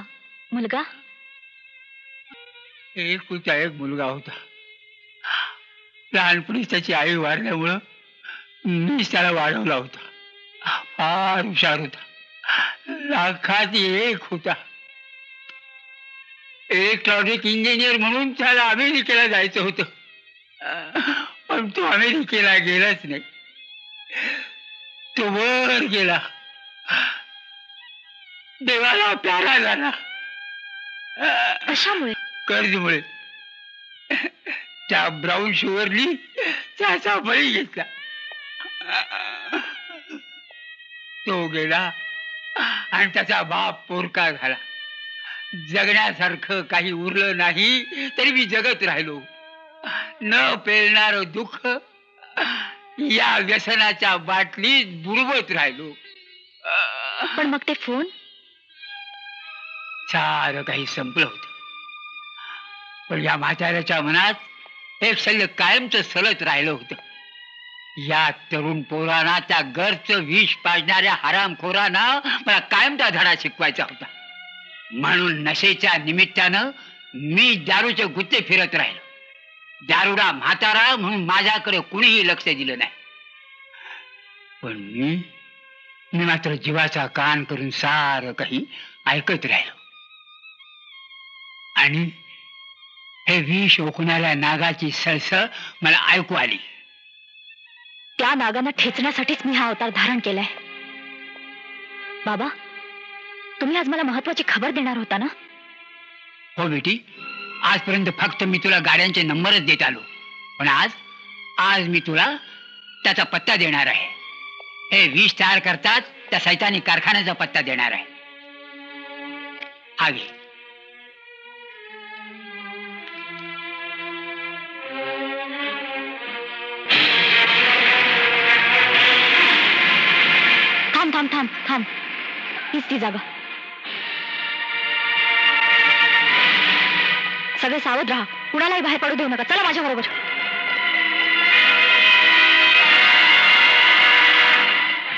K: मुलगा?
J: एकुलता एक मुलगा होता. लहानपणीच त्याची आई वारल्यामुळं मीच त्याला वाढवला होता. फार हुशार होता. लाखात एक होता. इलेक्ट्रॉनिक इंजिनियर म्हणून त्याला अमेरिकेला जायचं होतं. पण तो अमेरिकेला गेलाच नाही. तो वर गेला. देवाला प्यारा झाला.
K: कशामुळे?
J: कर्जमुळे. त्या ब्राऊन शुगरनी त्याचा बळी घेतला. तो गेला आणि त्याचा बाप पोरका झाला. जगण्यासारखं काही उरलं नाही तरी मी जगत राहिलो. न पेलणार दुःख या व्यसनाच्या बाटलीत बुडवत राहिलो.
K: पण मग ते फोन?
J: सारं काही संपलं होतं. पण या म्हाताऱ्याच्या मनात एक सल्ल कायमचं सलत राहिलं होतं. या तरुण पोरांना त्या घरचं विष पाजणाऱ्या हरामखोरांना मला कायमचा धडा शिकवायचा होता. म्हणून नशेच्या निमित्तानं मी दारूचे गुत्ते फिरत राहिलो. दारुडा म्हातारा म्हणून माझ्याकडे कुणीही लक्ष दिलं नाही. पण मी मात्र जीवाचा कान करून सारं काही ऐकत राहिलो. आणि हे विष ओकणाऱ्या नागाची सळसळ मला ऐकू आली.
K: त्या नागांना ठेचण्यासाठीच मी हा अवतार धारण केलाय. बाबा, तुम्ही आज मला महत्वाची खबर देणार होता ना?
J: हो बेटी, आजपर्यंत फक्त मी तुला गाड्यांचे नंबरच देत आलो, पण आज मी तुला त्याचा पत्ता देणार आहे. हे विष तयार करतात त्या सैतानी कारखान्याचा पत्ता देणार आहे. हा घे.
K: थांब थांब थांब थांब, हीच ती जागा. सगळे सावध राहा, कुणालाही बाहेर पडू देऊ नका. चला माझ्या बरोबर.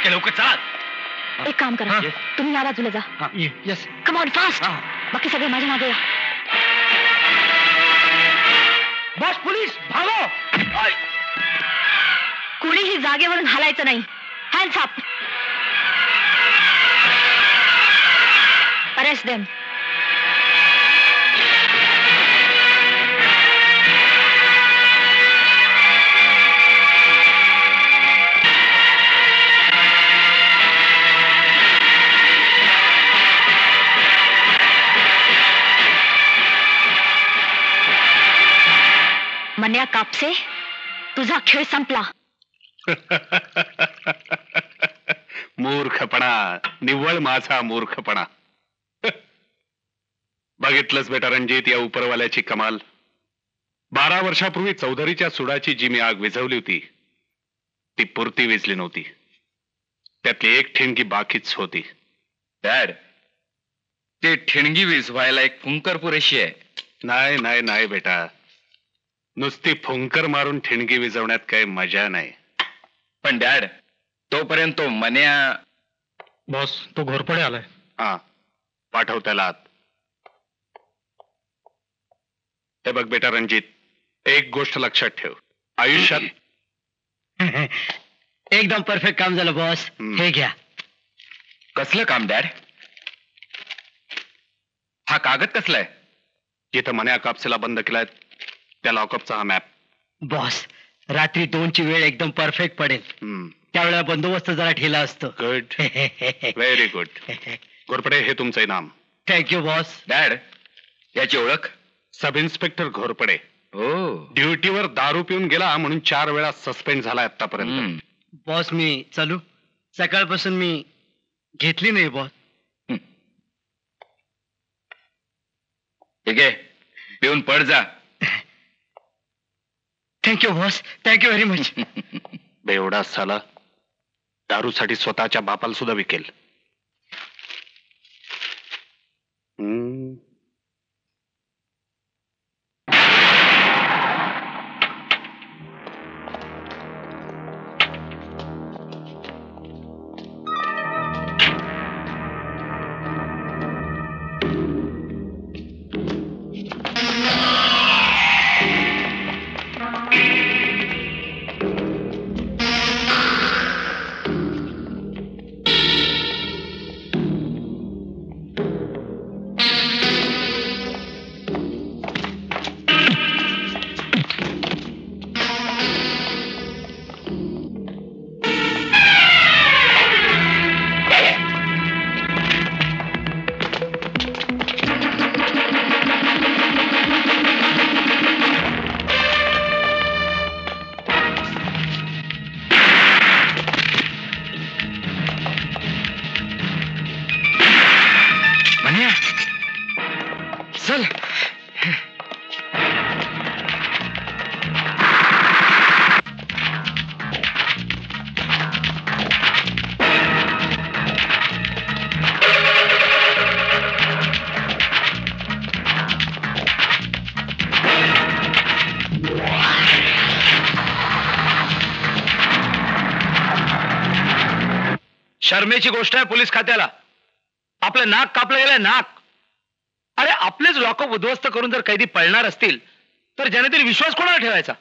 F: लवकर चला.
K: एक काम करा, तुम्ही या बाजूला जा.
F: येस.
K: Come on fast. बाकी सगळे माझ्या मागे या.
F: बॉस, पोलीस भागो.
K: कुणीही जागेवरून हलायचं नाही. Hands up. Arrest them. Manya Kapse, तुझा खेळ संपला.
E: मूर्खपणा, निव्वळ माझा मूर्खपणा. बघितलंच बेटा रणजित, या उपरवाल्याची कमाल. 12 वर्षापूर्वी चौधरीच्या सुडाची जी मी आग विझवली होती ती पुरती विझली नव्हती. त्यातली एक ठिणगी बाकीच होती.
I: डॅड, ते ठिणगी विझवायला एक फुंकर पुरेशी आहे.
E: नाही नाही नाही बेटा, नुसती फुंकर मारून ठिणगी विझवण्यात काही मजा नाही.
I: पण डॅड, तोपर्यंत तो मन्या.
G: बॉस, तो घोरपडे आलाय.
E: हा, पाठव त्याला आत. हे बघ बेटा रणजित, एक गोष्ट लक्षात ठेव. आयुष्यात
G: एकदम परफेक्ट काम झालं बॉस. हे घ्या.
I: कसलं काम डॅड? हा कागद कसलाय?
E: जिथं मन्या कापसेला बंद केलाय त्या लॉकअपचा हा मॅप.
G: बॉस, रात्री 2ची वेळ एकदम परफेक्ट पडेल. त्यावेळेला बंदोबस्त जरा ठेला असतो.
E: Good, very good. घोरपडे, हे तुमचं इनाम.
G: Thank you boss.
I: डॅड, याची ओळख?
E: Sub inspector Ghorpade.
I: हो.
E: ड्युटीवर दारू पिऊन गेला म्हणून 4 वेळा सस्पेंड झाला आतापर्यंत.
G: बॉस, मी चालू. सकाळपासून मी घेतली नाही बॉस.
I: ठीक आहे, पिऊन पड जा.
G: Thank you boss, thank you very much.
E: बेवडा साला दारूसाठी स्वतःच्या बापाला सुद्धा विकेल.
I: चल.
C: शर्मेची गोष्ट आहे पोलीस खात्याला. आपलं नाक कापलं गेलंय, नाक. अरे आपलेच लॉकअप उद्ध्वस्त करून जर कैदी पळणार असतील तर जनतेने विश्वास कोणाला ठेवायचा?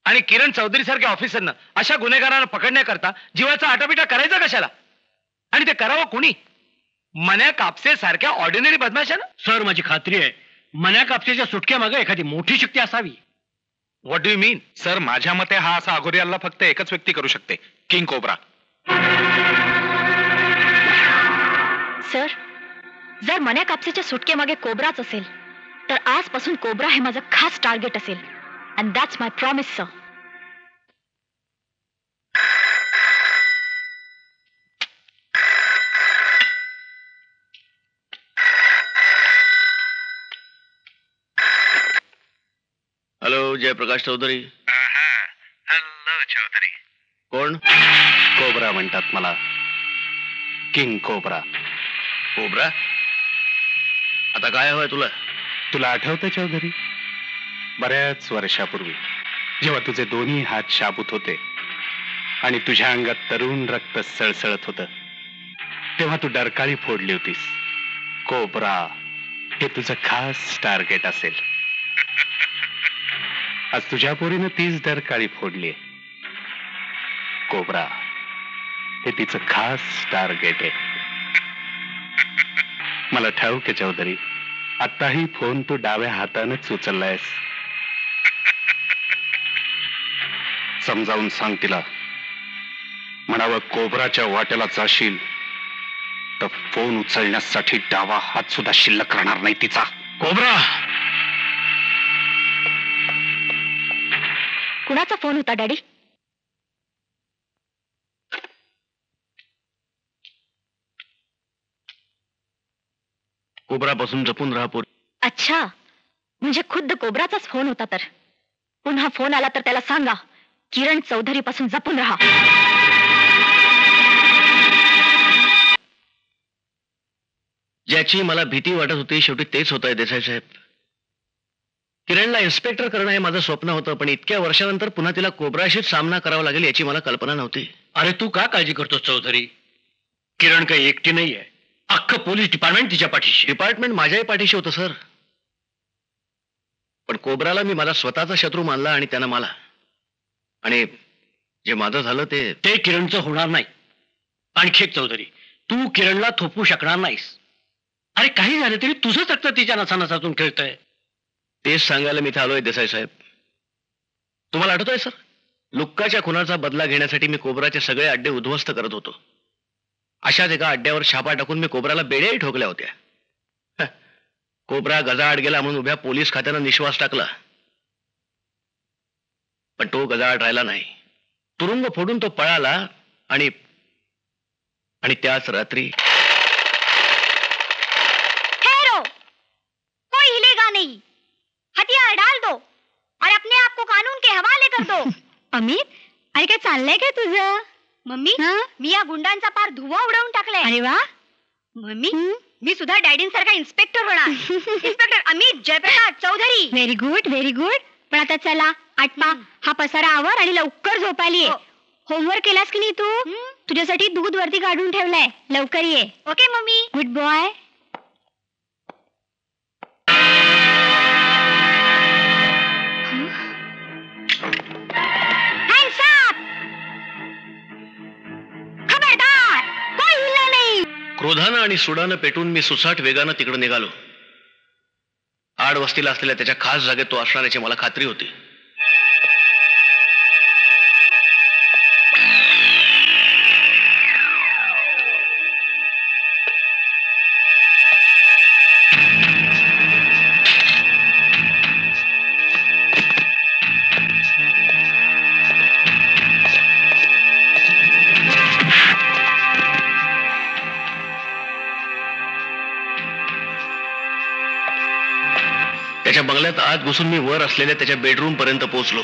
C: आणि किरण चौधरी सारख्या ऑफिसरनं अशा गुन्हेगारांना पकडण्याकरता जीवाचा आटापिटा करायचा कशाला? आणि ते करावं कोणी? मन्या कापसे सारख्या ऑर्डिनरी बदमाशानं?
G: सर, माझी खात्री आहे मन्या कापसेच्या सुटक्यामागे एखादी मोठी शक्ती असावी.
C: What do you mean?
E: Sir, माझ्या मते हा असा अघोरी हल्ला फक्त एकच व्यक्ती करू शकते, किंग कोब्रा.
K: सर, जर मन्या कापसेच्या सुटकेमागे कोब्राच असेल तर आजपासून कोब्रा हे माझं खास टार्गेट असेल. And that's my promise, sir.
C: Hello, Jayaprakash Chaudhary.
E: Hello Chaudhary.
C: कोण?
E: कोब्रा म्हणतात मला, किंग कोब्रा.
C: कोब्रा? आता काय हवंय तुला?
E: तुला आठवतं चौधरी, बऱ्याच वर्षापूर्वी जेव्हा तुझे दोन्ही हात शाबूत होते आणि तुझ्या अंगात तरुण रक्त सळसळत होतं, तेव्हा तू डरकाळी फोडली होतीस. कोब्रा हे तुझं खास टार्गेट असेल. आज तुझ्या पोरीनं तीच डरकाळी फोडली. कोब्रा हे तिचं खास टार्गेट आहे. मला ठाऊक आहे चौधरी, आताही फोन तू डाव्या हातानेच उचललायस. समजावून सांग तिला, म्हणावं कोब्राच्या वाट्याला जाशील तर फोन उचलण्यासाठी डावा हात सुद्धा शिल्लक राहणार नाही तिचा.
C: कोब्रा!
K: कुणाचा फोन होता डॅडी?
C: कोब्रापासून जपून राहा पोरी.
K: अच्छा, म्हणजे खुद्द कोब्राचाच फोन होता. तर पुन्हा फोन आला तर त्याला सांगा, किरण चौधरी पासून जपून राहा.
C: ज्याची मला भीती वाटत होती शेवटी तेच होत आहे देसाई साहेब. किरणला इन्स्पेक्टर करणं हे माझं स्वप्न होतं, पण इतक्या वर्षानंतर पुन्हा तिला कोब्राशीच सामना करावा लागेल याची मला कल्पना नव्हती.
G: अरे तू का काळजी करतोस चौधरी? किरण काही एकटी नाहीये, अख्खं पोलीस डिपार्टमेंट तिच्या पाठीशी.
C: डिपार्टमेंट माझ्याही पाठीशी होतं सर, पण कोब्राला मी मला स्वतःचा शत्रू मानला आणि त्यानं मला. आणि जे माझं झालं ते
G: किरणचं होणार नाही. आणखी एक चौधरी, तू किरणला थोपवू शकणार नाहीस. अरे काही झालं तरी तुझंच रक्त तिच्या नसानसातून खेळतंय.
C: तेच सांगायला मी इथे आलोय देसाई साहेब. तुम्हाला आठवतंय सर, लुक्काच्या खुनाचा बदला घेण्यासाठी मी कोब्राचे सगळे अड्डे उद्ध्वस्त करत होतो. अशाच एका अड्ड्यावर छापा टाकून मी कोब्राला बेड्याही ठोकल्या होत्या. कोब्रा गजाआड गेला म्हणून उभ्या पोलीस खात्यानं निश्वास टाकला, पण तो गजाआड राहिला नाही. तुरुंग फोडून तो पळाला आणि त्याच रात्री
B: कोई हिलेगा नहीं, हथियार डाल दो और अपने आप को कानून के हवाले कर दो.
K: अमित, अरे काय चाललंय काय तुझं?
B: मम्मी, मी या गुंडांचा पार धुवा उडवून टाकलाय.
K: अरे वा.
B: मम्मी, मी सुद्धा डॅडींसारखा इन्स्पेक्टर होणार. Inspector Amit Jayaprakash Chaudhary.
K: Very good, very good. पण आता चला, आटपा, हा पसारा आवर आणि लवकर झोपायला ये. होमवर्क केलास की नाही तू? तुझ्यासाठी दूध वरती काढून ठेवलंय, लवकर ये.
B: Okay mummy.
K: Good boy.
B: खबरदार, कोई हिलना नहीं.
C: क्रोधानं आणि सुडानं पेटून मी सुसाट वेगानं तिकडे निघालो. आड वस्तीला असलेल्या त्याच्या खास जागेत तो असण्याची मला खात्री होती. त्याच्या बंगल्यात आत घुसून मी वर असलेल्या त्याच्या बेडरूम पर्यंत पोहोचलो.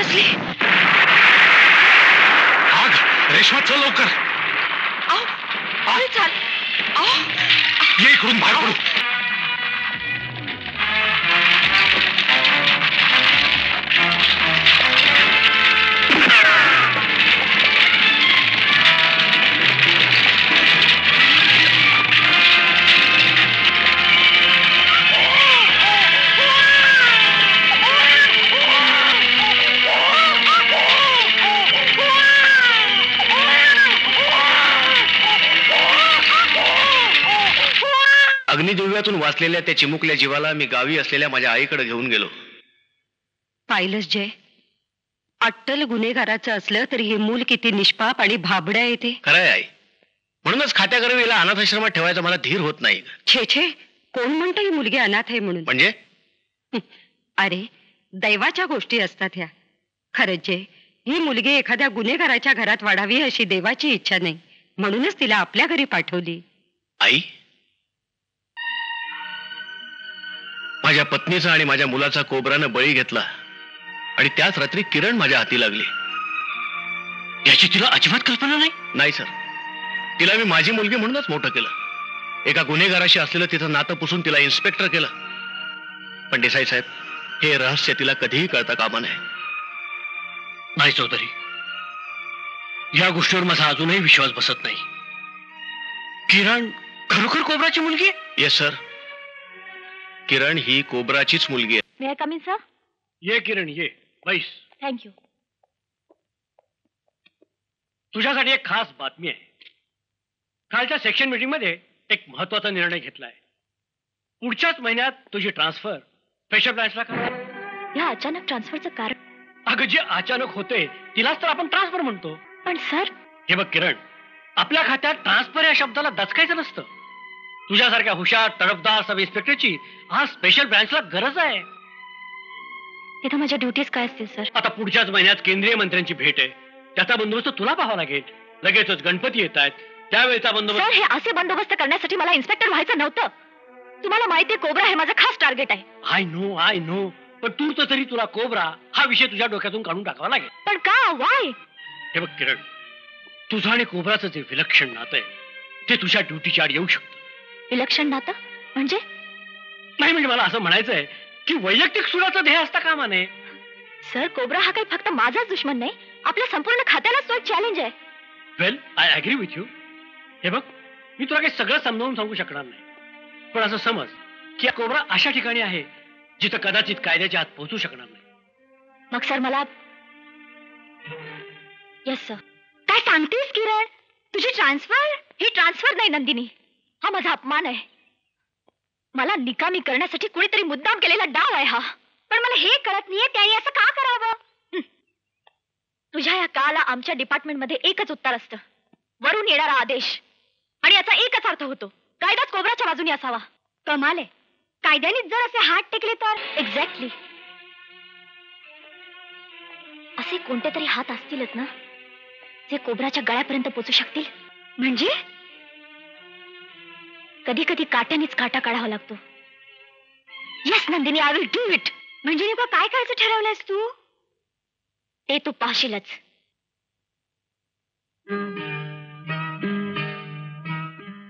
A: कसली?
E: आग! रेश्मा चल लवकर. ये इकडून बाहेर पडू.
C: अग्निदिव्यातून वाचलेल्या त्या चिमुकल्या जीवाला मी गावी असलेल्या माझ्या आईकडे घेऊन गेलो.
A: पाहिलंच जय, अट्टल गुन्हेगाराचं असलं तरी हे मूल किती निष्पाप आणि भाबड्या येते.
C: खरंय आई, म्हणूनच खात्याकरवीला अनाथाश्रमात ठेवायचा मला धीर होत नाही.
A: छे छे, कोण म्हणतं ही मुलगी अनाथ आहे म्हणून?
C: म्हणजे
A: अरे, दैवाच्या गोष्टी असतात ह्या. खरंच जय, ही मुलगी एखाद्या गुन्हेगाराच्या घरात वाढावी अशी देवाची इच्छा नाही, म्हणूनच तिला आपल्या घरी पाठवली.
C: आई, माझ्या पत्नीचा आणि माझ्या मुलाचा कोबरानं बळी घेतला आणि त्याच रात्री किरण माझ्या हाती लागली.
G: याची तुला अजिबात कल्पना नाही?
C: नाही सर, तिला मी माझी मुलगी म्हणूनच मोठं केलं. एका गुन्हेगाराशी असलेलं तिचं नातं पुसून तिला इन्स्पेक्टर केलं. पण देसाई साहेब, हे रहस्य तिला कधीही कळता कामा नये.
G: नाही चौधरी, या गोष्टीवर माझा अजूनही विश्वास बसत नाही. किरण खरोखर कोबराची मुलगी आहे?
C: येस सर, किरण ही कोबराचीच मुलगी आहे.
B: मे आय कम इन सर?
G: ये किरण, ये बैस.
B: थँक्यू.
G: तुझ्यासाठी एक खास बातमी आहे. कालच्या सेक्शन मीटिंग मध्ये एक महत्वाचा निर्णय घेतलाय. पुढच्याच महिन्यात तुझी ट्रान्सफर स्पेशल ब्रांचला करा.
B: या अचानक ट्रान्सफरचं कारण?
G: अगं, जे अचानक होते तिलाच तर आपण ट्रान्सफर म्हणतो.
B: पण सर,
G: हे बघ किरण, आपल्या खात्यात ट्रान्सफर या शब्दाला दचकायचं नसतं. तुझ्यासारख्या हुशार तडफदार सब इन्स्पेक्टरची आज स्पेशल ब्रांचला गरज आहे.
B: इथं माझ्या ड्युटीज काय असतील सर?
G: आता पुढच्याच महिन्यात केंद्रीय मंत्र्यांची भेट आहे. त्याचा बंदोबस्त तुला पाहावा लागेल. लगेचच गणपती येत आहेत, त्यावेळेचा बंदोबस्त.
B: सर, हे असे बंदोबस्त करण्यासाठी मला इन्स्पेक्टर व्हायचं नव्हतं. तुम्हाला माहितीये कोबरा हे माझं खास टार्गेट आहे.
G: आय नो, पण तू तर तरी तुला कोबरा हा विषय तुझ्या डोक्यातून काढून टाकावा लागेल.
B: पण का? वाय?
G: हे बघ किरण, तुझं आणि कोबराचं जे विलक्षण नातं आहे ते तुझ्या ड्युटीच्या आड येऊ शकतं.
B: विलक्षण नातं म्हणजे?
G: नाही, म्हणजे मला असं म्हणायचंय की वैयक्तिक सुराचं ध्येय असता कामा नये.
B: सर, कोबरा हा काही फक्त माझाच दुश्मन नाही, आपल्या संपूर्ण खात्यालाच तो एक चॅलेंज आहे.
G: वेल, आय अग्री विथ यू. हे बघ, मी तुला काही सगळं समजावून सांगू शकणार नाही, पण असं समज की कोबरा अशा ठिकाणी आहे जिथं कदाचित कायद्याच्या आत पोहोचू शकणार नाही.
B: मग सर मला... येस सर. काय सांगतेस किरण? तुझी ट्रान्सफर? ही ट्रान्सफर नाही नंदिनी, हा माझा अपमान आहे. मला निकामी करण्यासाठी कुणीतरी मुद्दाम केलेला डाव आहे हा. पण मला हे कळत नाहीये त्याने असं का करावं. तुझ्या या काळाला आमच्या डिपार्टमेंटमध्ये एकच उत्तर असतं, वरून येणारा आदेश. आणि याचा एकच अर्थ होतो, कायदाच कोबराच्या बाजूने असावा. कमाल आहे, कायद्याने जर असे हात टेकले तर... एक्झॅक्टली, असे कोणते तरी हात असतीलच ना जे कोबराच्या गळ्यापर्यंत पोचू शकतील. म्हणजे कधी कधी काट्यानेच काटा काढावा लागतो. Yes Nandini, I will do it. म्हणजे नेमकं काय करायचं ठरवलंयस तू ते तू पाहशीलच.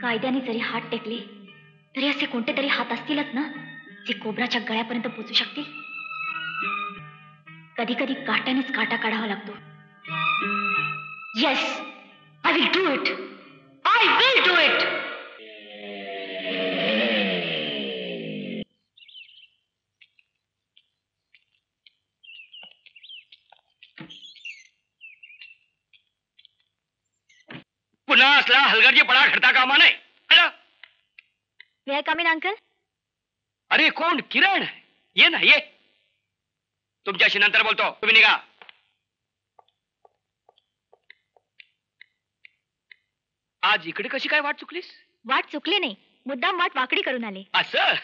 B: कायद्याने जरी हात टेकले तरी असे कोणते तरी हात असतीलच ना जे कोबराच्या गळ्यापर्यंत पोचू शकतील. कधी कधी काट्यानेच काटा काढावा लागतो. Yes, I will do it. I will do it.
G: पुन्हा असला हलगर्जीपणा घडता कामा नाही.
B: मे आय कम इन अंकल?
I: अरे कोण? किरण, ये ना, ये. तुमच्याशी नंतर बोलतो, तुम्ही निघा. आज इकडे कशी काय वाट चुकलीस?
B: वाट चुकली नाही, मुद्दाम वाट वाकडी करून आले.
I: असं?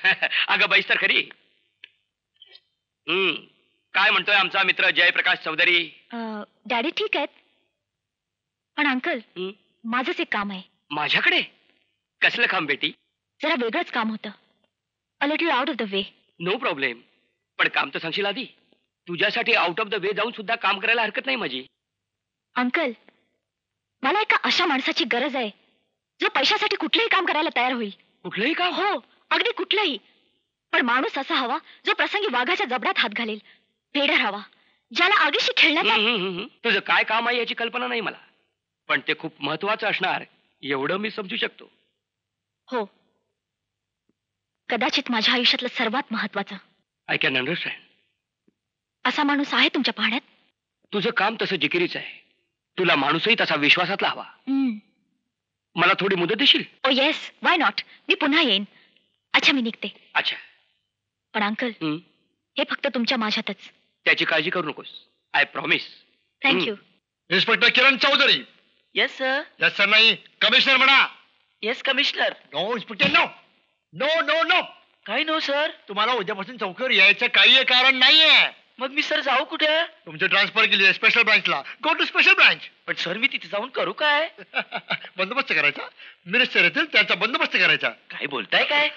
I: अगं बैस तर खरी. काय म्हणतोय आमचा मित्र जयप्रकाश चौधरी?
B: डॅडी ठीक आहेत, पण अंकल माझंच एक काम आहे.
I: माझ्याकडे? कसलं काम बेटी?
B: जरा वेगळंच काम होतं. A little out of the way.
I: No problem, पण काम तर सांगशील आधी.
F: तुझ्यासाठी आउट ऑफ द वे जाऊन सुद्धा काम करायला हरकत नाही माझी.
B: अंकल, मला एका अशा माणसाची गरज आहे जो पैशासाठी कुठलंही काम करायला तयार होईल.
F: कुठलंही काम?
B: हो, अगदी कुठलंही. पण माणूस असा हवा जो प्रसंगी वाघाच्या जबड्यात हात घालेल. पेडर हवा ज्याला आगीशी खेळण्याचा.
F: तुझं काय काम आहे याची कल्पना नाही मला, पण ते खूप महत्वाचं असणार एवढं मी समजू शकतो.
B: हो, कदाचित माझ्या आयुष्यातलं सर्वात महत्वाचं.
F: I can understand.
B: असा माणूस आहे तुमच्या पाहण्यात?
F: तुझं काम तसं जिकिरीच आहे. तुला माणूसही तसा विश्वासातला हवा. मला थोडी मुदत देशील?
B: ओ येस, वाय नॉट. मी पुन्हा येईन. अच्छा, मी निघते.
F: अच्छा.
B: पण अंकल, हे फक्त तुमच्या माझ्यातच.
F: त्याची काळजी करू नकोस. I promise.
B: Thank you.
H: Inspector Kiran Chaudhary.
F: Yes sir.
H: Yes sir नाही, कमिशनर म्हणा.
F: Yes commissioner.
H: No inspector, no no no no.
F: काय नो सर?
H: तुम्हाला उद्यापासून चौकीवर यायचं काही कारण नाहीये.
F: मग मी सर जाऊ कुठे?
H: तुमची ट्रान्सफर केली आहे स्पेशल ब्रांचला. Go to special branch.
F: पण सर मी तिथे जाऊन करू काय?
H: बंदोबस्त करायचा. मिनिस्टर येतील त्यांचा बंदोबस्त करायचा.
F: काय बोलताय काय?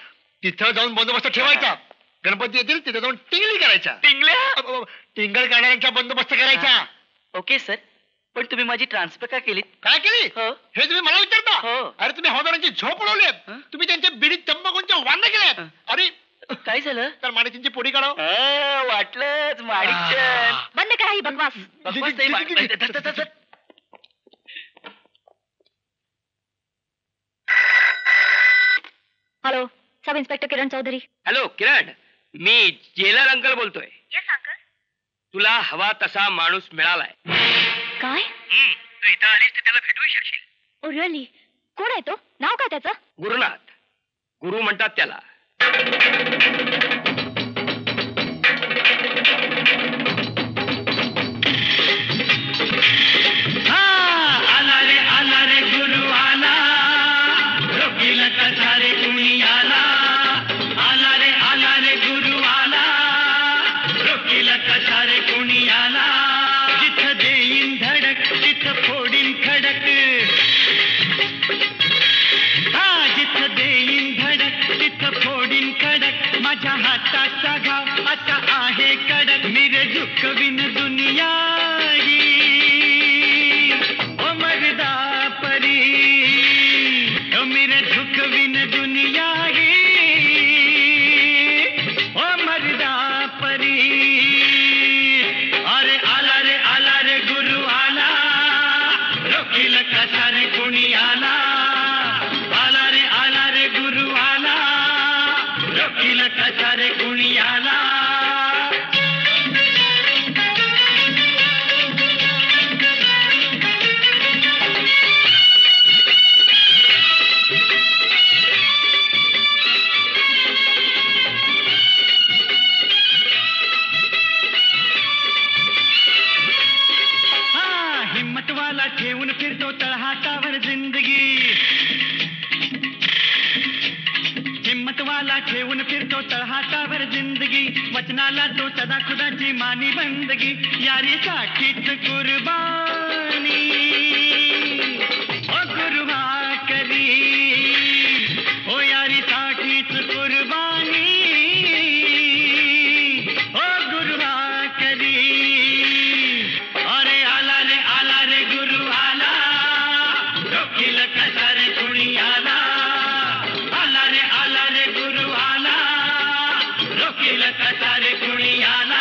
H: तिथं जाऊन बंदोबस्त ठेवायचा. गणपती येतील तिथे जाऊन टिंगली करायच्या.
F: टिंगल्या?
H: टिंगल करणाऱ्यांचा बंदोबस्त करायचा.
F: Okay sir. पण तुम्ही माझी ट्रान्सफर का केली?
H: काय केली
F: हो.
H: हे तुम्ही मला विचारता?
F: हो.
H: अरे तुम्ही हवालदारांची झोप उडवली. तुम्ही त्यांच्या बिडीत तंबाखूंच्या वांडे केल्यात. अरे
F: काय झालं?
H: तर माणिकांची पोरी काढाव.
F: वाटलंच माणिकचंद.
B: बंद करा ही बकवास.
F: बकवास नाही.
B: Hello, sub inspector Kiran Chaudhari.
F: Hello किरण, मी जेलर अंकल बोलतोय.
B: Yes uncle.
F: तुला हवा तसा माणूस मिळालाय.
B: काय?
F: तू इथं आलीस तर त्याला भेटू शकशील.
B: Oh really? कोण आहे तो? नाव काय त्याचं?
F: गुरुनाथ. गुरु म्हणतात त्याला.
D: आला रे गुरु आला, रोकीला कसा रे कुणी आला. आला रे गुरु आला, रोकीला कसा रे कुणी आला. जिथं देईन धडक तिथं फोडीन खडक. जिथं देईन धडक तिथं फोडीन खडक. माझ्या हाताचा घाव असा आहे कडक. मिरे झुकविन दुनिया ओ मर्दा परी. ओ मिरे झुकविन दुनिया ओ मर्दा परी. अरे आला रे गुरु आला, रोकील कसा रे कुणी आला. आला रे गुरु आला, रोकील कसा रे कुणी आला. हिम्मतवाला ठेवून फिरतो तळहातावर जिंदगी. हिम्मतवाला ठेवून फिरतो तळहातावर जिंदगी. वचनाला तो सदा खुदाची मानी बंदगी. यारीसाठीच कुर्बानी ओ गुरुवा करी. ओ यारीसाठीच कुर्बानी ओ गुरुवा करी. अरे आला रे गुरु आला, रोकील कसा रे कुणी आला. आला रे गुरु आला, रोकील कसा रे कुणी आला.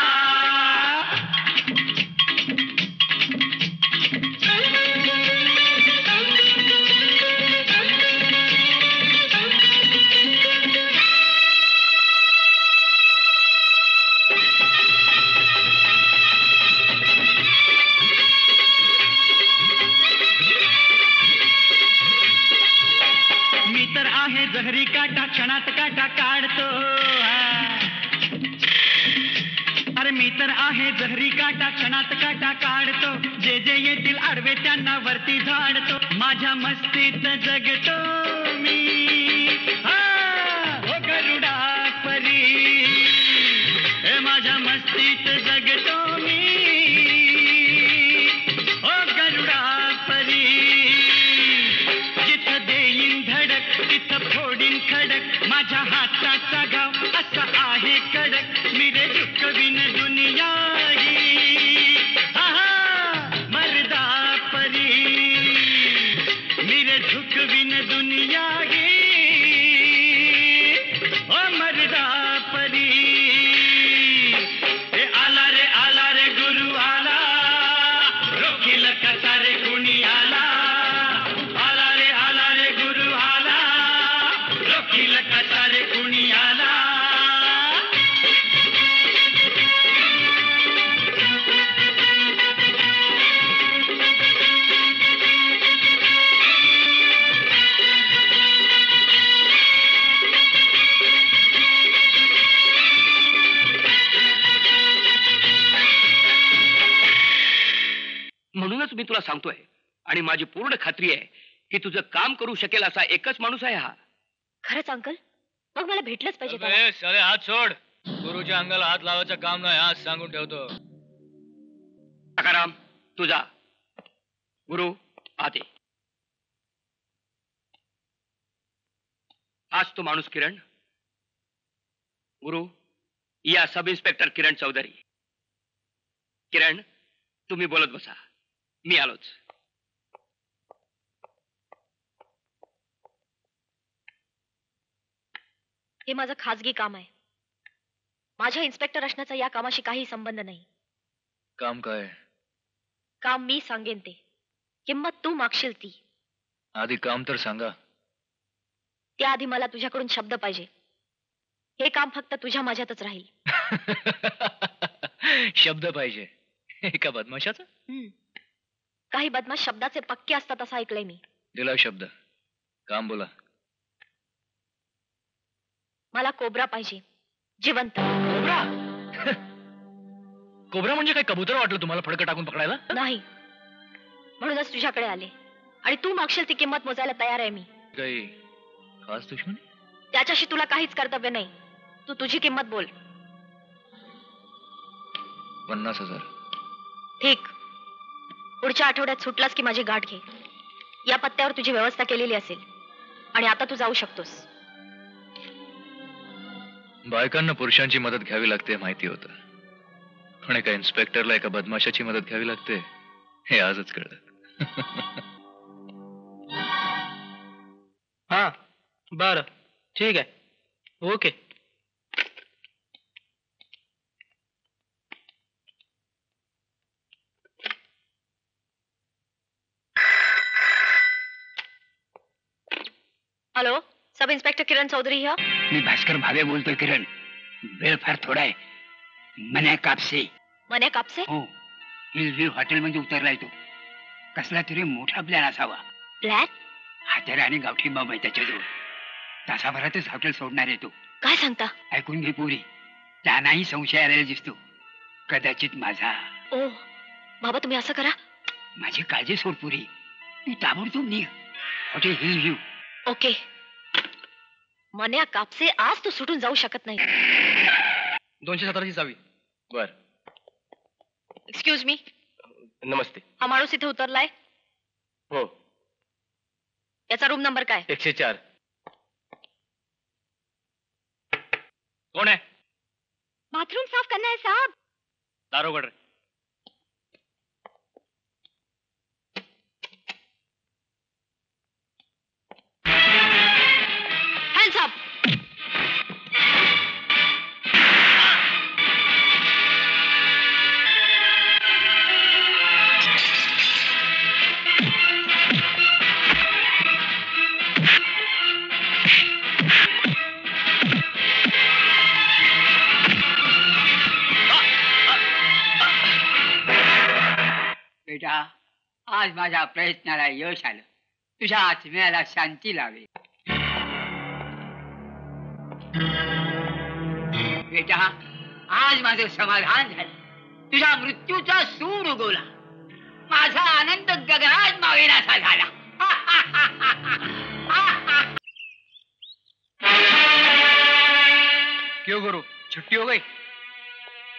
D: मी तर आहे जहरी काटा, क्षणात काटा काढतो. अरे मी तर आहे जहरी काटा, क्षणात काटा काढतो. जे जे येतील आडवे त्यांना वरती झाडतो. माझ्या मस्तीत जगतो मी हो गरुडा परी. हे माझ्या मस्तीत जगतो मी हो गरुडा परी. जिथं देईन धडक तिथं फोडीन खडक. माझ्या हाताचा घाव असा आहे कडक. मिरे झुकविन दुनिया
F: मी तुला सांगतोय आणि माझी पूर्ण खात्री आहे की तुझं काम करू शकेल असा एकच माणूस आहे हा.
K: खरंच अंकल? मग मला भेटलंच पाहिजे त्याला.
L: साले हात सोड. गुरुच्या अंगाला हात लावायचं काम नाही, आज सांगून ठेवतो.
F: सकाराम तुझा गुरु आते. हाच तो माणूस किरण. गुरु या सब इन्स्पेक्टर किरण चौधरी. किरण तुम्ही बोलत बसा, मी आलोच.
K: हे माझं खाजगी काम आहे. माझ्या इन्स्पेक्टर असण्याचा या कामाशी काही संबंध नाही.
L: काम काय?
K: काम मी सांगेन ते. किंमत तू मागशील ती.
L: आधी काम तर सांगा.
K: त्याआधी मला तुझ्याकडून शब्द पाहिजे. हे काम फक्त तुझ्या माझ्यातच राहील.
L: शब्द पाहिजे एका बदमाशाचा?
K: काही बदमाश शब्दाचे पक्के असतात असं ऐकलंय मी.
L: दिला शब्द, काम बोला.
K: मला कोब्रा पाहिजे, जिवंत.
L: कोब्रा? कोब्रा म्हणजे काय कबूतर वाटलं तुम्हाला फडकं टाकून पकडायला?
K: नाही, म्हणूनच तुझ्याकडे आले आणि तू मागशील ती किंमत मोजायला तयार आहे मी.
L: काही खास दुश्मनी?
K: त्याच्याशी तुला काहीच कर्तव्य नाही. तू तुझी किंमत बोल.
L: 50,000.
K: ठीक. पुढच्या आठवड्यात सुटलास की माझी गाठ घे. या पत्त्यावर तुझी व्यवस्था केलेली असेल आणि आता तू जाऊ शकतोस.
L: बायकांना पुरुषांची मदत घ्यावी लागते माहिती होतं, पण एका इन्स्पेक्टरला एका बदमाशाची मदत घ्यावी लागते हे आजच कळलं.
F: हा बर ठीक आहे. Okay.
K: Hello, sub inspector Kiran Chaudhari ह्या.
J: मी भास्कर भावे बोलतोय. किरण, वेळ फार थोडा आहे. मन्या कापसे.
K: मन्या कापसे?
J: हो, हिल व्ह्यू हॉटेलमध्ये उतरलाय तो. कसला तरी मोठा प्लॅन असावा.
K: प्लॅन?
J: हातेरा आणि गावठी बॉम्ब आहे त्याच्याजवळ. तासाभरातच हॉटेल सोडणार आहे तो.
K: काय सांगता?
J: ऐकून घे पुरी, त्यांनाही संशय आलेला दिसतो. कदाचित माझा.
K: ओ बाबा, तुम्ही असं करा.
J: माझी काळजी सोड पुरी, तू ताबडतोब निघ. Hotel hill view.
K: Okay. Manya Kapse, आज तू सुटून जाऊ शकत नाही.
F: 217ची चावी.
C: बर.
K: Excuse me.
C: नमस्ते.
K: हा माणूस इथे उतरलाय?
C: हो.
K: याचा रूम नंबर काय?
C: 104.
F: कोण आहे?
B: बाथरूम साफ करना है साहब.
F: दारोगड रे.
K: Hands up.
J: बेटा, आज माझ्या प्रयत्नाला यश आलं. तुझ्या आत्म्याला शांती लावे. बेटा, आज माझं समाधान झालं. तुझ्या मृत्यूचा सूर उगवला. माझा आनंद गगनात मावेनासा झाला.
F: क्यों गुरु, छुट्टी हो गई?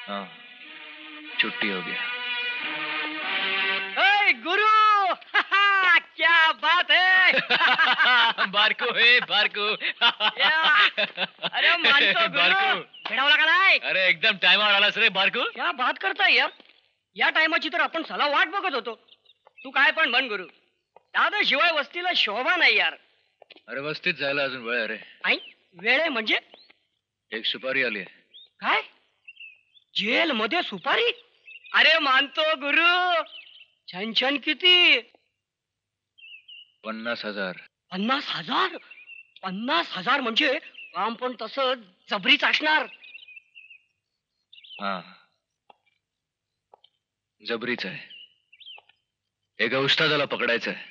L: हाँ, छुट्टी हो गया.
F: गुरु क्या बात है.
L: बारको है बारको.
F: अरे मानतो गुरु, भेटावला का नाही?
L: अरे एकदम टाइमावर आलास रे बारको.
F: क्या बात करताय यार. या टायमाची तर आपण सला वाट बघत होतो. तू काय पण म्हण गुरु, दादा शिवाय वस्तीला शोभा नाही यार.
L: अरे वस्तीत जायला अजून वेळ आहे रे.
F: आई वेळ आहे म्हणजे?
L: एक सुपारी आली आहे.
F: काय? जेल मध्ये सुपारी? अरे मानतो गुरु. छन छन किती?
L: 50,000.
F: 50,000? 50,000 म्हणजे काम पण तसं जबरीच असणार.
L: हा, जबरीच आहे. एका उस्तादाला पकडायचं आहे,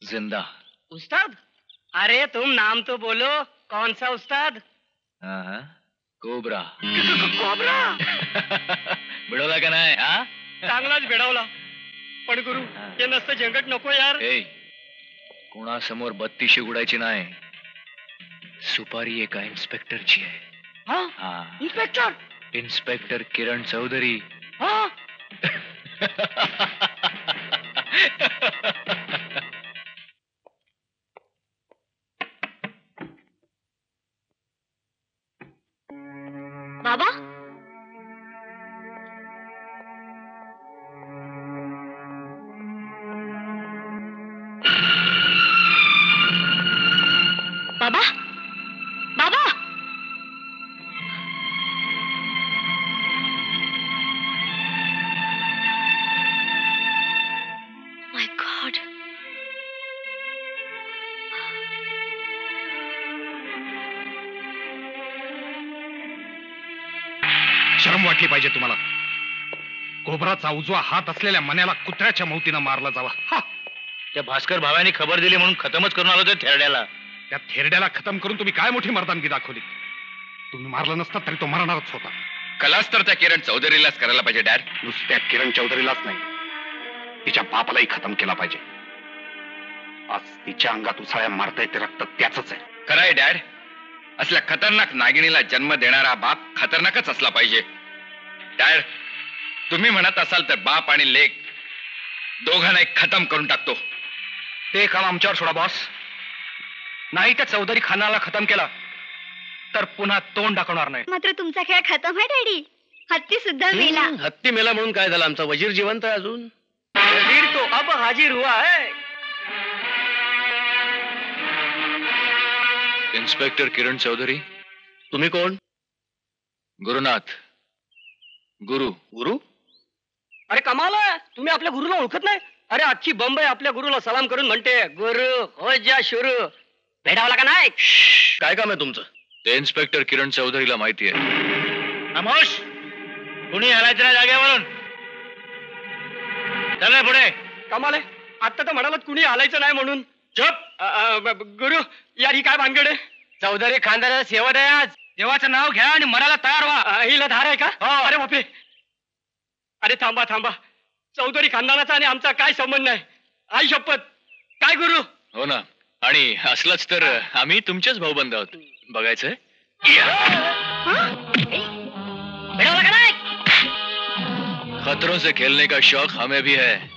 L: जिंदा.
F: उस्ताद? अरे तुम नाम तो बोलो. कौन सा उस्ताद?
L: हा हा, कोबरा.
F: कोबरा?
L: बिडवला का नाही? हा,
F: चांगलाच भिडवला. पण गुरु हे नसतं झंगट नको यार.
L: ए, कोणासमोर बत्तीशी उडायची नाही. सुपारी एका इन्स्पेक्टरची आहे. हा,
F: इन्स्पेक्टर.
L: इन्स्पेक्टर किरण चौधरी.
B: बाबा बाबा बाबा माय गॉड.
E: शरम वाटली पाहिजे तुम्हाला. कोबराचा उजवा हात असलेल्या मन्याला कुत्र्याच्या मौतीनं मारला जावा.
C: त्या भास्कर भाव्याने खबर दिली म्हणून खतमच करून आलो त्या थेरड्याला.
E: त्या थेरड्याला खतम करून तुम्ही काय मोठी मर्दानगी दाखवली. तुम्ही मारलं नसता तरी तो मरणारच होता.
I: कलास तर त्या किरण चौधरीलाच करायला पाहिजे डॅड.
E: नुसत्या किरण चौधरीलाच नाही, तिच्या बापालाही खतम केला पाहिजे. आज तिच्या अंगात उसाळ्या मारताय ते रक्त त्याच आहे.
I: खरंय डॅड, असल्या खतरनाक नागिणीला जन्म देणारा बाप खतरनाकच असला पाहिजे. डॅड, तुम्ही म्हणत असाल तर बाप आणि लेक दोघांना एक खतम करून टाकतो.
C: ते काम आमच्यावर सोडा बॉस. नाही त्या चौधरी खानाला खतम केला तर पुन्हा तोंड दाखवणार नाही.
B: मात्र तुमचा खेळ खतम आहे डॅडी. हत्ती सुद्धा मेला.
C: हत्ती मेला म्हणून काय झालं, आमचा वजीर जिवंत आहे अजून. वजीर तो अब हाजीर हुआ है.
L: इन्स्पेक्टर किरण चौधरी.
C: तुम्ही कोण?
L: गुरुनाथ. गुरु.
C: गुरु? अरे कमाल आहे, तुम्ही आपल्या गुरुला ओळखत नाही? अरे अख्खी बंबई आपल्या गुरुला सलाम करून म्हणते गुरु हो जा शुरू. भेटावला का नाही? काय काम आहे तुमचं?
L: ते इन्स्पेक्टर किरण चौधरीला माहिती आहे.
C: अमोश, कुणी हलायचं ना जागेवरून. चल पुढे. कमाल आहे, आता तर म्हणाल कुणी हलायचं नाही म्हणून. चुप. गुरु यार ही काय भानगड आहे? चौधरी खानदाराचा सेवक आहे आज. देवाचं नाव घ्या आणि मराला तयार व्हा. हिला धार आहे का? अरे बापरे. अरे थांबा थांबा, चौधरी खानदानाचा आणि आमचा काय संबंध नाही. आई शपथ. काय गुरु?
L: हो ना, आणि असलंच तर आम्ही तुमचेच भाऊबंद आहोत. बघायचंय?
C: भेटावला का नाही?
L: खतरों से खेलने का शौक हमें भी है.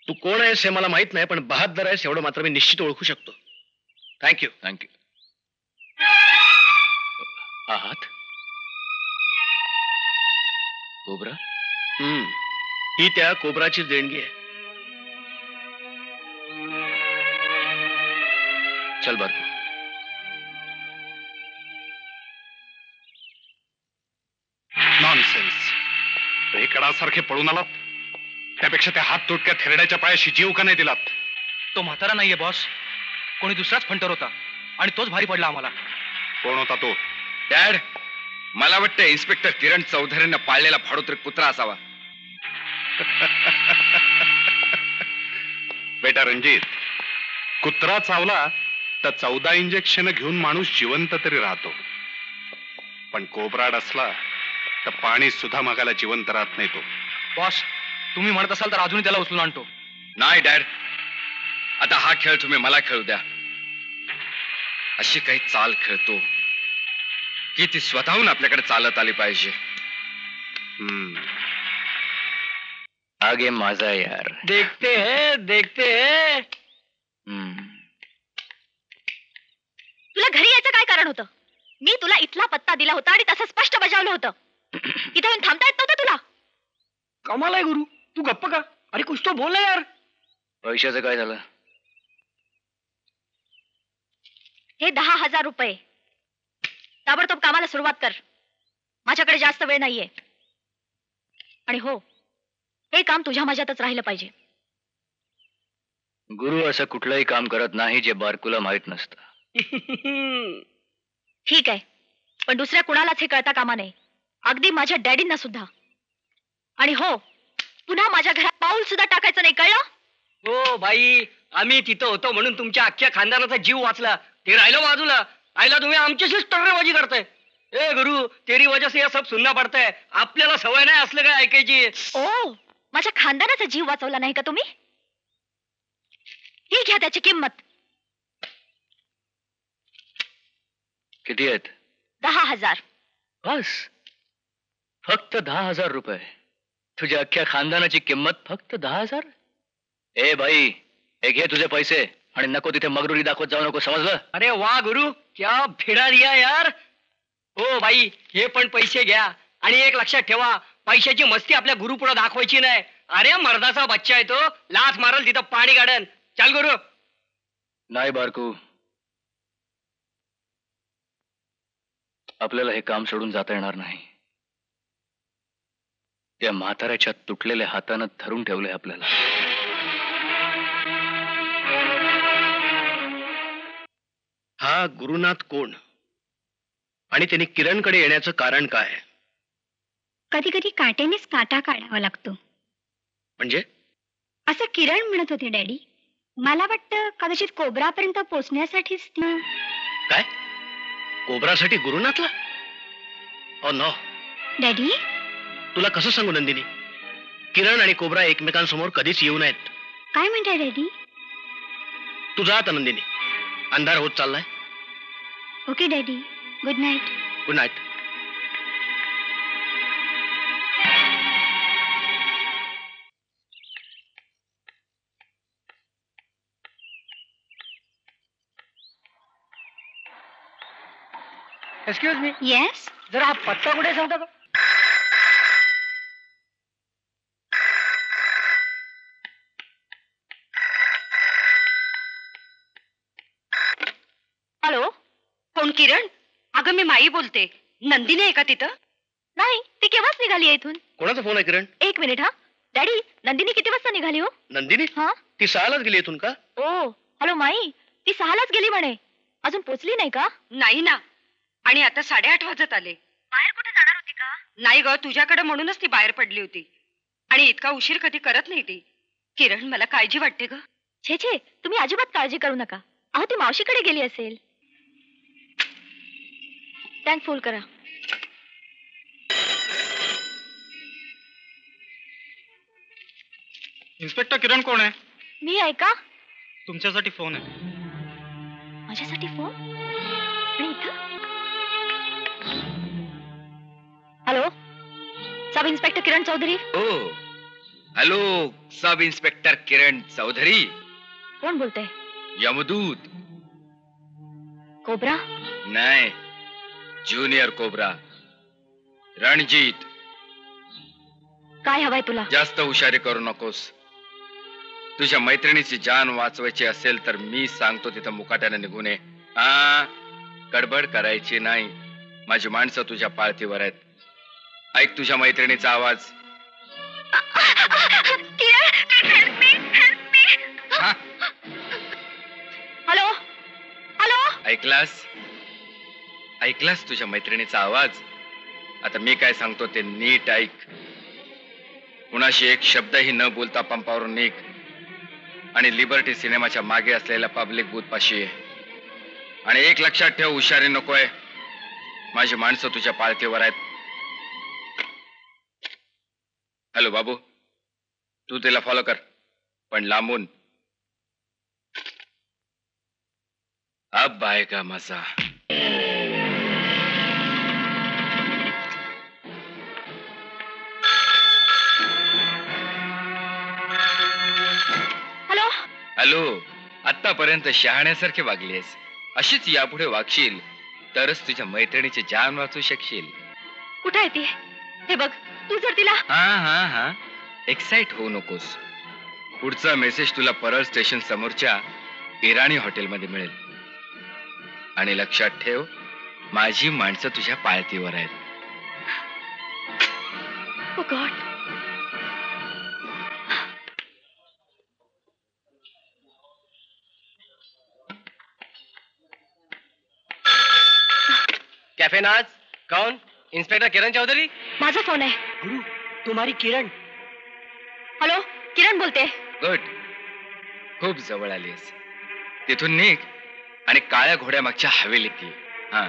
C: तू कोण आहेस हे मला माहित नाही, पण बहादर आहेस एवढं मात्र मी निश्चित ओळखू शकतो. थँक्यू.
L: थँक्यू. आहात कोबरा?
C: ही त्या कोबराची देणगी आहे.
L: चल बर.
E: नॉनसेन्स. रेकडासारखे पळून आलात, त्यापेक्षा त्या हात तुटक्या थेरड्याच्या पायाशी जीव का नाही दिलात?
C: तो म्हातारा नाहीये बॉस, कोणी दुसराच फंटर होता आणि तोच भारी पडला आम्हाला.
E: कोण होता तो?
I: डॅड, मला वाटतं इन्स्पेक्टर किरण चौधरीनं पाळलेला फाडोत्री कुत्रा असावा.
E: बेटा रणजित, कुत्रा चावला तर 14 इंजेक्शन घेऊन माणूस जिवंत तरी राहतो, पण कोबराड असला तर पाणी सुद्धा मागायला जिवंत राहत नाही तो.
C: बॉस, तुम्ही म्हणत असाल तर अजूनही त्याला उचलून आणतो.
I: नाही डॅड, आता हा खेळ तुम्ही मला खेळू द्या. अशी काही चाल खेळतो की ती स्वतःहून आपल्याकडे चालत आली पाहिजे.
L: आगे माझा यार.
C: देखते हैं.
B: तुला घरी यायचं काय कारण होतं? मी तुला इथला पत्ता दिला होता आणि तसं स्पष्ट बजावलं होतं. इथे येऊन थांबता येत नव्हतं तुला?
C: कमाल आहे गुरु, तू गप्प का? अरे कुछ तो बोल ना यार.
L: पैशाचं काय झालं?
B: हे 10,000 रुपये.
K: ताबडतोब कामाला सुरुवात कर. माझ्याकडे जास्त वेळ नाहीये. आणि हो, हे काम तुझ्या माझ्यातच राहिलं पाहिजे.
L: गुरु असं कुठलंही काम करत नाही जे बारकूला माहित नसतं.
K: ठीक आहे, पण दुसऱ्या कुणालाच हे कळता कामा नये, अगदी माझ्या डॅडींना सुद्धा. आणि हो, पुन्हा माझ्या घरात पाऊल सुद्धा टाकायचं नाही, कळलं?
G: हो बाई, आम्ही तिथं होतो म्हणून तुमच्या अख्ख्या खानदानाचा जीव वाचला. ते राहिलं बाजूला. आईला तुम्ही आमच्याशीच टर्रेबाजी करताय. ए गुरु, तेरी वजह से ये सब सुनना पड़ता है. आपल्याला सवय नाही असलं काय ऐकायची.
K: ओ, माझ्या खानदानाचा जीव वाचवला नाही का तुम्ही? ही घ्या त्याची किंमत.
L: किती आहेत?
K: 10,000.
L: बस, फक्त 10,000 रुपये. तुझ्या अख्ख्या खानदानाची किंमत फक्त 10,000? ए बाई, हे घे तुझे पैसे आणि नको तिथे मगरुरी दाखवत जाऊ नको, समजलं?
G: अरे वा गुरु, क्या भिडा दिया यार. हो बाई, हे पण पैसे घ्या. आणि एक लक्षात ठेवा, पैशाची मस्ती आपल्या गुरु पुढे दाखवायची नाही. अरे मर्दाचा बच्चा आहे तो, लाच मारल तिथं पाणी काढन. चल गुरु.
L: नाही बारकू, आपल्याला हे काम सोडून जाता येणार नाही. या म्हाताऱ्याच्या तुटलेल्या हातानं धरून ठेवलंय आपल्याला.
C: हा गुरुनाथ कोण आणि त्यांनी किरणकडे येण्याचं कारण काय?
B: कधी कधी काट्यानेच काटा काढावा लागतो.
C: म्हणजे?
B: असं किरण म्हणत होते डॅडी. मला वाटतं कदाचित कोबरापर्यंत पोहोचण्यासाठीच ती.
C: काय? कोबरासाठी गुरुनाथला? ओ नो
B: डॅडी,
C: तुला कसं सांगू नंदिनी, किरण आणि कोबरा एकमेकांसमोर कधीच येऊ नयेत.
B: काय म्हणताय डॅडी?
C: तू जा आता नंदिनी, अंधार होत चाललाय.
B: Okay daddy, good night.
C: Good night.
G: Excuse me,
B: yes.
G: जरा हा पत्ता कुठे सांगता का?
A: हॅलो, कोण? किरण? अगं मी माई बोलते. नंदिनी आहे का तिथं?
K: नाही, ती केव्हाच निघाली आहे इथून.
C: कोणाचा फोन आहे किरण?
K: एक मिनिट हा. डॅडी, नंदिनी किती वाजता निघाली हो?
C: नंदिनी?
K: हा?
C: ती 6लाच गेली इथून का?
K: ओ, हॅलो माई, ती 6लाच गेली म्हणे. अजून पोचली नाही का?
A: नाही ना, आणि आता 8:30 वाजत आले.
K: बाहेर कुठे जाणार होती का?
A: नाही ग, तुझ्याकडे म्हणूनच ती बाहेर पडली होती. आणि इतका उशीर कधी करत नाही ती. किरण, मला काळजी वाटते ग.
K: छे छे, तुम्ही अजिबात काळजी करू नका. अहो, ती मावशीकडे गेली असेल. टँक फुल करा.
M: इन्स्पेक्टर किरण कोण आहे?
K: मी आहे का?
M: तुमच्यासाठी फोन आहे.
K: माझ्यासाठी फोन? आणि इथं? Hello, sub inspector Kiran Chaudhari.
I: हो, hello, sub inspector Kiran Chaudhari.
K: कोण बोलतंय?
I: यमदूत.
K: कोबरा?
I: नाही, ज्युनियर कोबरा, रणजीत.
K: काय हवंय तुला?
I: जास्त हुशारी करू नकोस. तुझ्या मैत्रिणीची जान वाचवायची असेल तर मी सांगतो तिथं मुकाट्याने निघून ये. गडबड करायची नाही. माझी माणसं तुझ्या पाळतीवर आहेत. ऐक तुझ्या मैत्रिणीचा आवाज.
K: Hello, hello.
I: ऐकलास? ऐकलास तुझ्या मैत्रिणीचा आवाज? आता मी काय सांगतो ते नीट ऐक. कुणाशी एक शब्दही न बोलता पंपावरून निघ आणि लिबर्टी सिनेमाच्या मागे असलेल्या पब्लिक बूथ पाशी आहे. आणि एक लक्षात ठेव, हुशारी नकोय. माझी माणसं तुझ्या पाळतीवर आहेत. हॅलो बाबू, तू तिला फॉलो कर, पण लांबून. अब आएगा मजा.
K: हॅलो.
I: हॅलो, आतापर्यंत शहाण्यासारखे वागलीस. अशीच यापुढे वागशील तरच तुझ्या मैत्रिणीची जान वाचू शकशील.
K: कुठे आहे ती? हे बघ, तू जर तिला.
I: हा, एक्साइट होऊ नकोस. पुढचा मेसेज तुला परळ स्टेशन समोरच्या इराणी हॉटेलमध्ये मिळेल. आणि लक्षात ठेव, माझी माणसं तुझ्या पाळतीवर आहेत.
K: ओ गॉड.
N: कैफे नाज. कौन? इंस्पेक्टर किरण चौधरी.
K: माझा फोन आहे.
N: गुरु, तुम्हारी किरण.
K: हॅलो, किरण बोलते.
I: गुड. खूप जवळ आलीस. तिथून निघ आणि काळ्या घोड्यामागच्या हवेलीत ये. हा.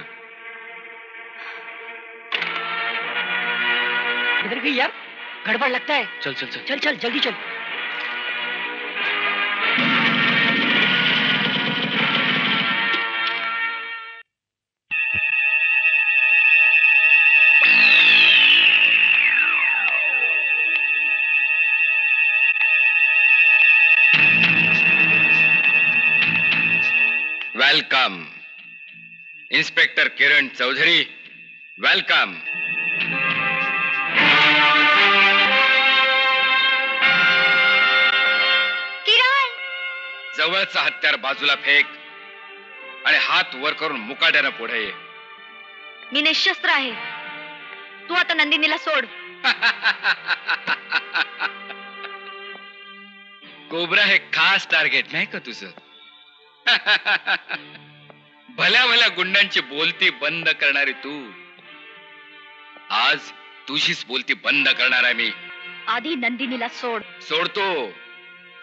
N: इधर गई यार, गड़बड़ लगता है.
L: चल चल चल.
N: चल चल जल्दी चल.
I: Welcome inspector Kiran Chaudhary. Welcome.
B: किरण.
I: जवळचा हत्यार बाजूला फेक आणि हात वर करून मुकाट्यानं पुढे ये.
K: मी निशस्त्र आहे. तू आता नंदिनीला सोड.
I: कोबरा हे खास टार्गेट नाही का तुझं? भल्या भल्या गुंडांची बोलती बंद करणारी तू, आज तुझीच बोलती बंद करणार आहे मी.
K: आधी नंदिनीला सोड.
I: सोडतो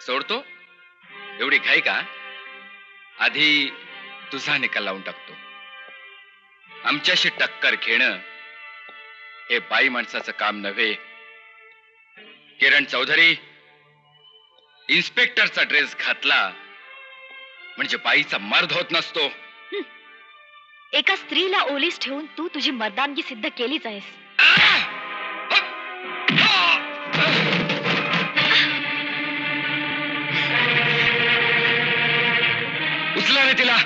I: सोडतो. एवढी घाई का? आधी तुझा निकाल लावून टाकतो. आमच्याशी टक्कर घेणं हे बाई माणसाचं काम नव्हे. किरण चौधरी, इन्स्पेक्टरचा ड्रेस घातला म्हणजे बाईचा मर्द होत नसतो.
K: एका स्त्रीला ओलीस ठेवून तू तुझी मर्दानगी सिद्ध केलीच आहेस.
I: उचला रे तिला.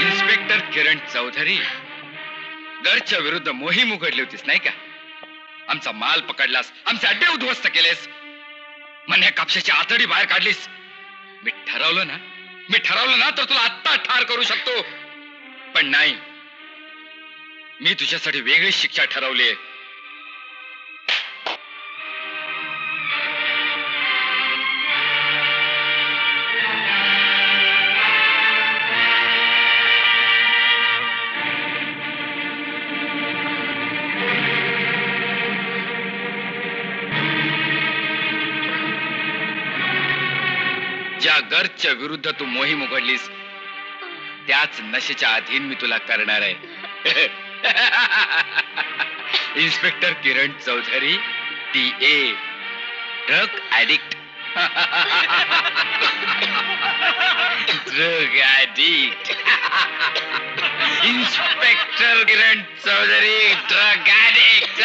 I: इन्स्पेक्टर किरण चौधरी, घरच्या विरुद्ध मोहीम उघडली होतीस नाही का? आमचा माल पकडलास, आमचे अड्डे उद्ध्वस्त केलेस, मन्या कापशाची आतडी बाहेर काढलीस. मी ठरवलं ना तर तुला आत्ता ठार करू शकतो. पण नाही, मी तुझ्यासाठी वेगळी शिक्षा ठरवली. ज्या गर्दच्या विरुद्ध तू मोहीम उघडलीस त्याच नशेच्या अधीन मी तुला करणार आहे. Inspector Kiran Chaudhary, TA, drug addict. Drug addict. Inspector Kiran Chaudhary, drug addict.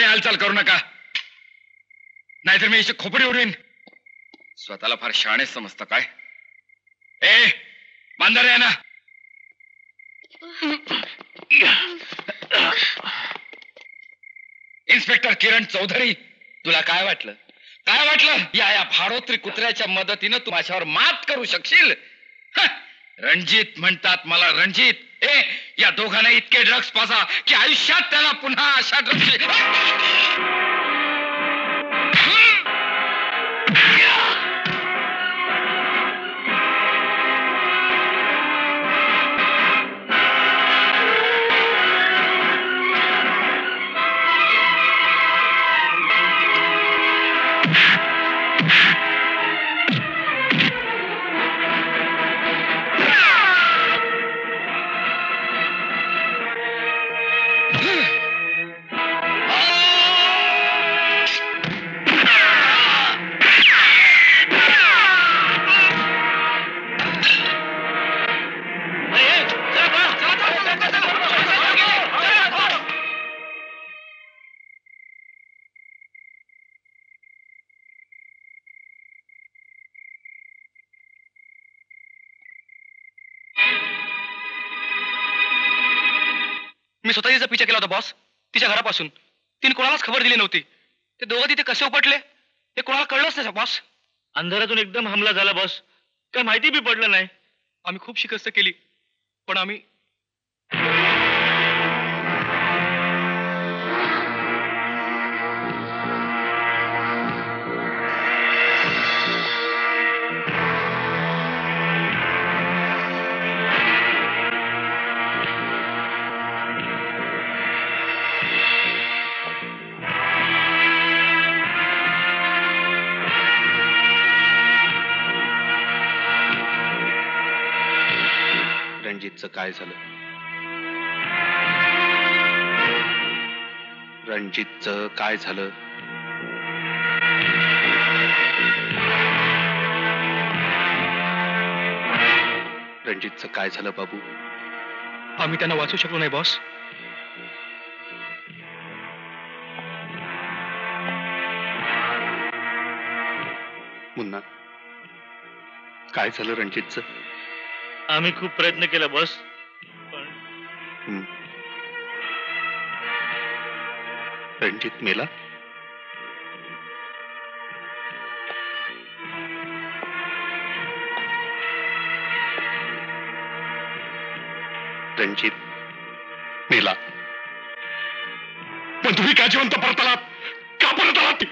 I: हालचाल करू नका, नाहीतर मी इथे खोपडी उडवीन. स्वतःला फार शाणे समजतं काय? ए बांधर आहे ना. इन्स्पेक्टर किरण चौधरी, तुला काय वाटलं या भाडोत्री कुत्र्याच्या मदतीनं तू माझ्यावर मात करू शकशील? रणजित म्हणतात मला, रणजित. या दोघांना इतके ड्रग्स पाजा की आयुष्यात त्याला पुन्हा अशा ड्रग्स.
F: मी स्वतः तिचा पिछा केला होता बॉस, तिच्या घरापासून. तिने कोणालाच खबर दिली नव्हती. ते दोघं तिथे कसे उपटले हे कोणाला कळलंच नाही बॉस.
L: अंधारातून एकदम हमला झाला बॉस, काय माहिती बी पडलं नाही.
F: आम्ही खूप शिकस्त केली, पण आम्ही
E: रणजितचं काय झालं? रणजितचं काय झालं? रणजितचं काय झालं बाबू?
F: आम्ही त्यांना वाचू शकलो नाही बॉस.
E: मुन्ना, काय झालं रणजितचं?
L: आम्ही खूप प्रयत्न केला बॉस,
E: रणजित मेला? रणजित मेला, पण तुम्ही का जिवंत परत आलात? का परत आलात?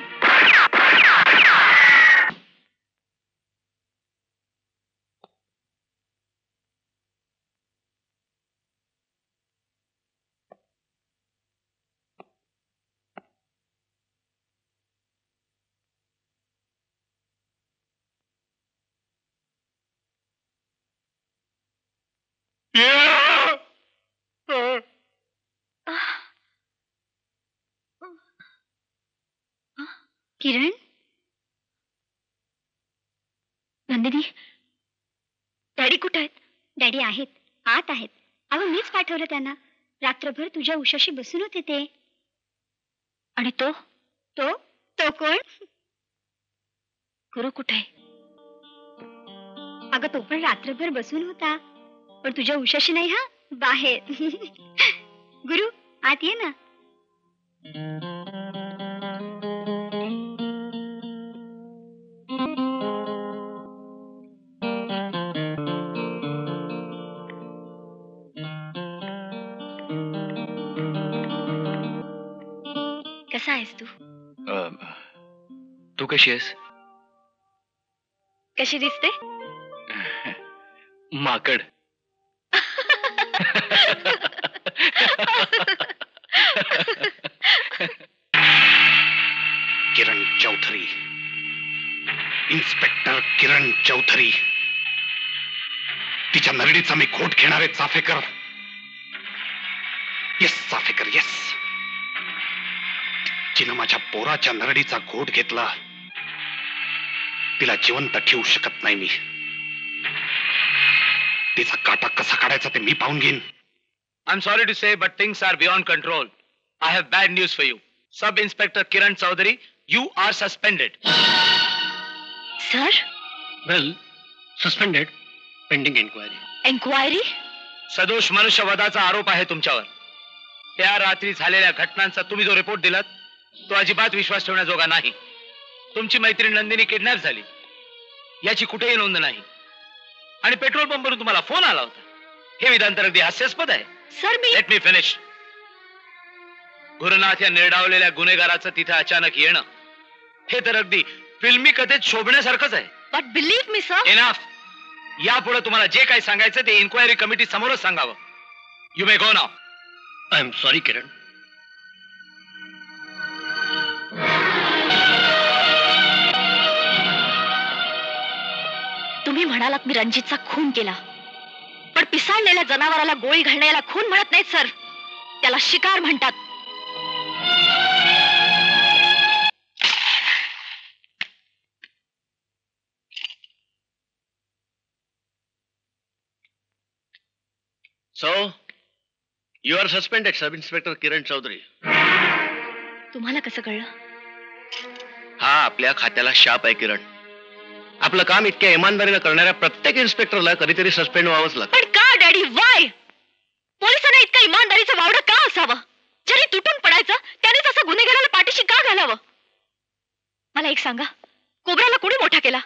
B: किरण, नंदिनी, डॅडी कुठे आहेत? डॅडी आहेत, आत आहेत. अहो मीच पाठवलं त्यांना. रात्रभर तुझ्या उशाशी बसून होते ते. आणि तो तो तो कोण? गुरु कुठे आहे? अगं तो पण रात्रभर बसून होता, पण तुझ्या उशाशी नाही. हा, बाहेर. गुरु आत ये ना. कसा आहेस तू?
L: तू कशी आहेस?
B: कशी दिसते?
L: माकड.
E: किरण चौधरी, इन्स्पेक्टर किरण चौधरी. तिच्या नरडीचा मी घोट घेणारे चाफेकर. Yes Chaphekar, yes. तिनं माझ्या पोराच्या नरडीचा घोट घेतला. तिला जिवंत ठेवू शकत नाही मी. तिचा काटा कसा काढायचा ते मी पाहून घेईन.
F: I'm sorry to say, but things are beyond control. I have bad news for you. Sub-Inspector Kiran Chaudhary, you are suspended.
B: Sir?
G: Well, suspended, pending inquiry.
B: Inquiry?
F: सदोष मनुष्यवधाचा आरोप आहे तुमच्यावर. त्या रात्री झालेल्या घटनांचा तुम्ही जो रिपोर्ट दिलात तो अजिबात विश्वास ठेवण्याजोगा नाही. तुमची मैत्रीण नंदिनी किडनॅप झाली याची कुठेही नोंद नाही. आणि पेट्रोल पंपवरून तुम्हाला फोन आला होता. हे विधान तर अगदी हास्यास्पद आहे.
B: Sir me
F: let me finish. Gurunath या निर्डावलेल्या गुन्हेगाराचं तिथे अचानक येणं हे तर अगदी फिल्मी कथेत शोभण्यासारखंच आहे.
B: But believe me sir.
F: Enough. यापुढे तुम्हाला जे काही सांगायचं ते इन्क्वायरी कमिटी समोरच सांगावं. You may go now.
G: I am sorry, Kiran.
K: म्हणालात मी रणजितचा खून केला, पण पिसाळलेल्या जनावराला गोळी घालण्याला खून म्हणत नाहीत सर, त्याला शिकार म्हणतात.
C: So you are suspended sub inspector Kiran Chaudhary.
K: तुम्हाला कसं कळलं?
C: हा आपल्या खात्याला शाप आहे किरण. आपलं काम इतक्या इमानदारीनं करणाऱ्या प्रत्येक इन्स्पेक्टरला कधीतरी सस्पेंड व्हावंच लागतं.
K: पण का डॅडी, वाय? पोलिसांना इतका इमानदारीचं वावडं का असावं? जरी तुटून पडायचं त्यानेच असं गुन्हेगाराला पाठीशी का घालावं? मला एक सांगा, कोब्राला कोणी मोठा केला?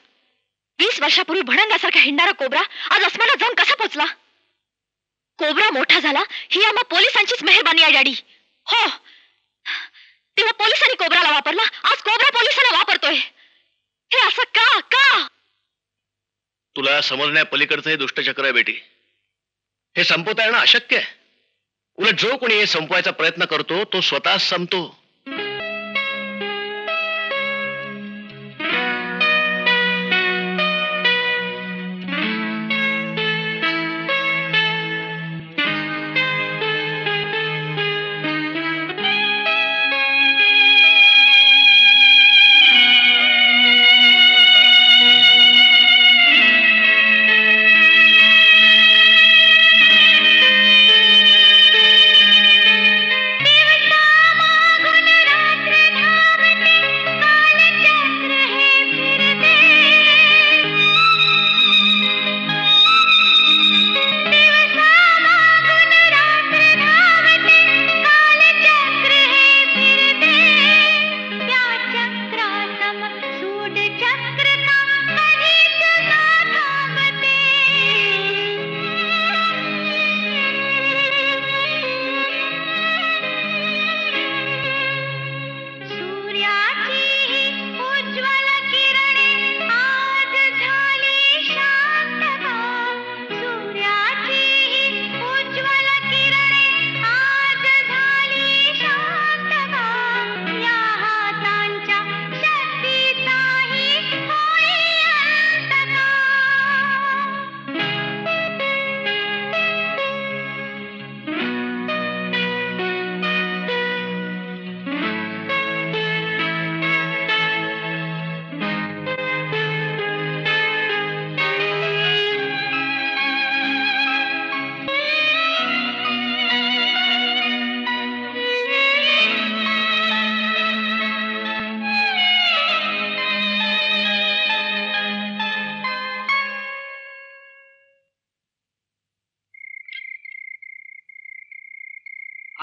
K: 20 वर्षापूर्वी भडंगासारखा हिंडणारा कोब्रा आज अस्मानात जाऊन कसा पोचला? कोब्रा मोठा झाला ही आम्हा पोलिसांचीच मेहरबानी आहे डॅडी. हो, तेव्हा पोलिसांनी कोब्राला वापरला, आज कोब्रा पोलिसांना वापरतोय. हे असं का का?
C: तुला समजण्या पलीकडचं हे दुष्टचक्र आहे बेटी. हे संपवता येणं अशक्य आहे. उलट जो कोणी हे संपवायचा प्रयत्न करतो तो स्वतःच संपतो.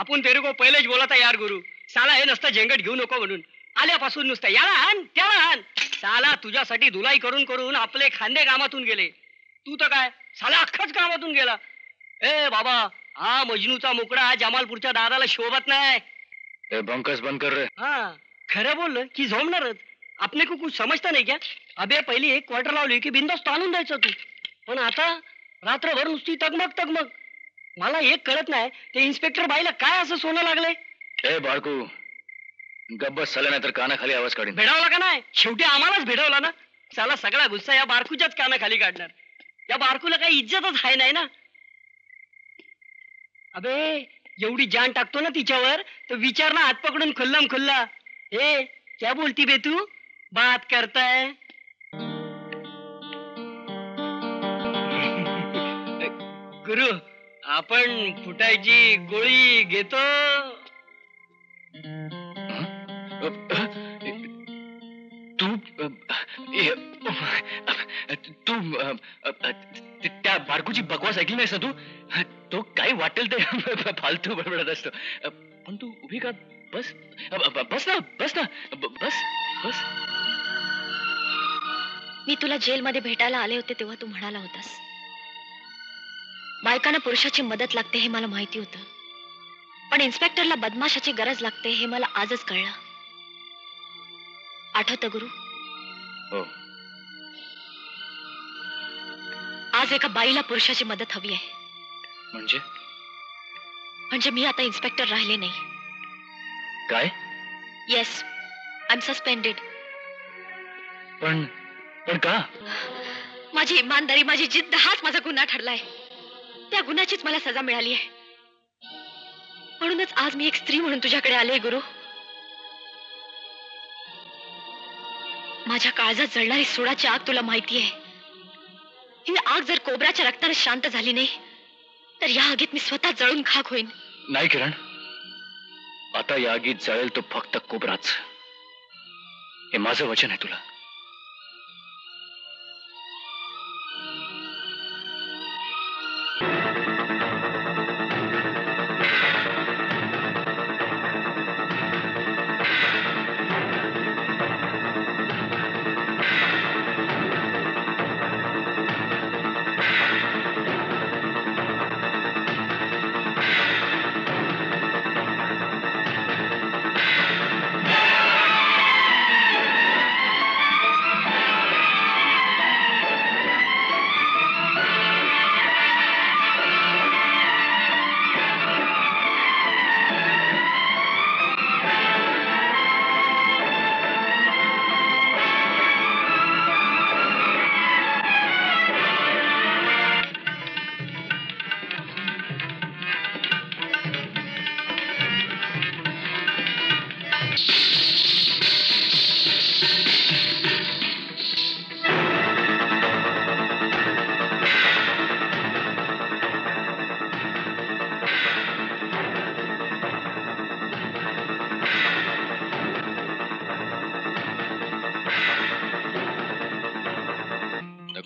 N: आपण तेरे को पहिलेच बोला था यार गुरु, साला हे नसतं झेंगट घेऊ नको म्हणून. आल्यापासून नुसतं याला हान त्याला हान. साला तुझ्यासाठी धुलाई करून करून आपले खांदे कामातून गेले. तू तर काय साला अख्खाच कामातून गेला. ए बाबा, हा मजनूचा मुकडा जमालपूरच्या दाराला शोभत नाही.
L: ए बंकस बंद कर रे.
N: हाँ खरं बोललं की झोमणारच. आपने को कुछ समजता नाही क्या? अबे पहिली एक क्वार्टर लावली की बिंदास आणून द्यायचं तू. पण आता रात्रभर नुसती तगमग तगमग. मला एक कळत नाही ते इन्स्पेक्टर बाईला काय असं सोनं लागलंय.
L: ए बाळकू, गब्बस साला नाही तर कानाखाली आवाज काढीन.
N: भेडावला का नाही? शेवटी आम्हालाच भेडवला ना. साला सगळा गुस्सा या बारकूच्याच कानाखाली काढणार. या बारकूला काही इज्जतच आहे नाही ना. अबे एवढी जान टाकतो ना तिच्यावर तर विचार ना, हात पकडून खुल्लम खुल्ला. ए क्या बोलती बे तू? बात करताय. गुरु, आपण फुटायची गोळी घेतो.
L: तू तू त्या बारकूची बकवास ऐकली नाहीस ना तू? तो काही वाटेल ते फालतू बडबडत असतो. पण तू उभी का? बस बस ना, बस ना, बस बस.
K: मी तुला जेलमध्ये भेटायला आले होते तेव्हा तू म्हणाला होतास, बायकांना पुरुषाची मदत लागते हे मला माहिती होतं, पण इन्स्पेक्टरला बदमाशाची गरज लागते हे मला आजच कळलं. आठवतं गुरु?
L: हो.
K: आज एका बाईला पुरुषाची मदत हवी आहे. म्हणजे मी आता इन्स्पेक्टर राहिले नाही.
L: काय?
K: Yes, I am suspended.
L: पण का?
K: माझी इमानदारी, माझी जिद्द हाच माझा गुन्हा ठरलाय. त्या गुन्ह्याचीच मला सजा मिळाली आहे. म्हणूनच आज मी एक स्त्री म्हणून तुझ्याकडे आले गुरु. माझ्या काळजात जळणारी सोडाची आग तुला माहिती आहे. ही आग जर कोबराच्या रक्ताने शांत झाली नाही तर या आगीत मी स्वतः जळून खाक होईन.
L: नाही किरण, आता या आगीत जळेल तो फक्त कोबराच. हे माझं वचन आहे तुला.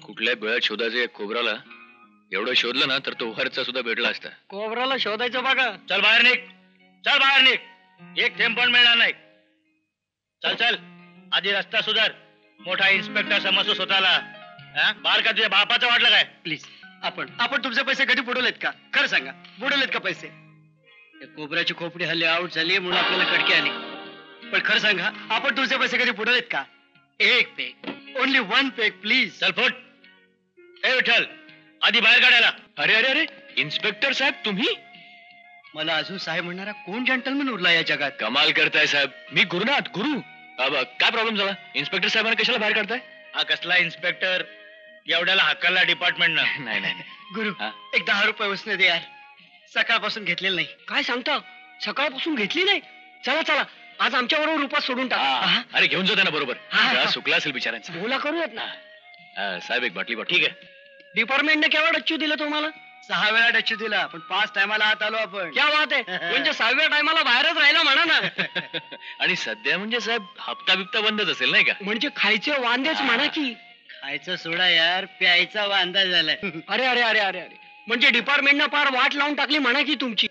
L: कुठल्या बेळात शोधायचं या कोबराला? एवढं शोधलं ना तर तो वरचा सुद्धा भेटला असता.
N: कोबराला शोधायचं बघा. चल बाहेर निघ, चल बाहेर निघ. एक थेंब पण मिळणार नाही. चल चल, आधी रस्ता सुधार. मोठा इन्स्पेक्टर समजतो स्वतःला. बाहेर का तुझ्या बापाचं वाटलं काय? प्लीज, आपण तुमचे पैसे कधी बुडवलेत का? खरं सांगा, बुडवलेत का पैसे? कोबराची खोपडी हल्ली आउट झाली म्हणून आपल्याला कटकी आली. पण खरं सांगा, आपण तुमचे पैसे कधी बुडवलेत का? एक peg, only one peg please. चल फुट. ए विठ्ठल, आधी बाहेर काढायला.
L: अरे अरे अरे, इन्स्पेक्टर साहेब तुम्ही?
N: मला अजून साहेब म्हणणारा कोण जंटलमॅन उरला या जगात?
L: कमाल करताय साहेब. मी गुरुनाथ, गुरु. काय प्रॉब्लेम झाला? इन्स्पेक्टर साहेबांना कशाला बाहेर काढताय?
N: हा कसला इन्स्पेक्टर? एवढ्याला हक्काला डिपार्टमेंट ना.
L: नाही नाही
N: गुरु, एक 10 रुपये उसने दे यार. सकाळपासून घेतलेलं नाही. काय सांगता? सकाळपासून घेतली नाही? चला चला, आज आमच्या बरोबर रुपात सोडून टाका.
L: अरे घेऊन जा त्यांना बरोबर. सुकला असेल बिचारांचं.
N: बोला करूयात ना.
L: साहेब एक बाटली
N: ठीक आहे. डिपार्टमेंटने केव्हा डच्चू दिलं तुम्हाला? 6 वेळा डच्चू दिला, पण 5 टायमाला आत आलो आपण. क्या बात आहे. म्हणजे 6व्या टायमाला बाहेरच राहिला म्हणा ना.
L: आणि सध्या म्हणजे साहेब हप्ता बिप्ता बंदच असेल नाही का?
N: म्हणजे खायचे वांदेच म्हणा की. खायचं सोडा यार, प्यायचा वांदा झालाय. अरे अरे अरे अरे अरे, म्हणजे डिपार्टमेंटनं पार वाट लावून टाकली म्हणा की तुमची.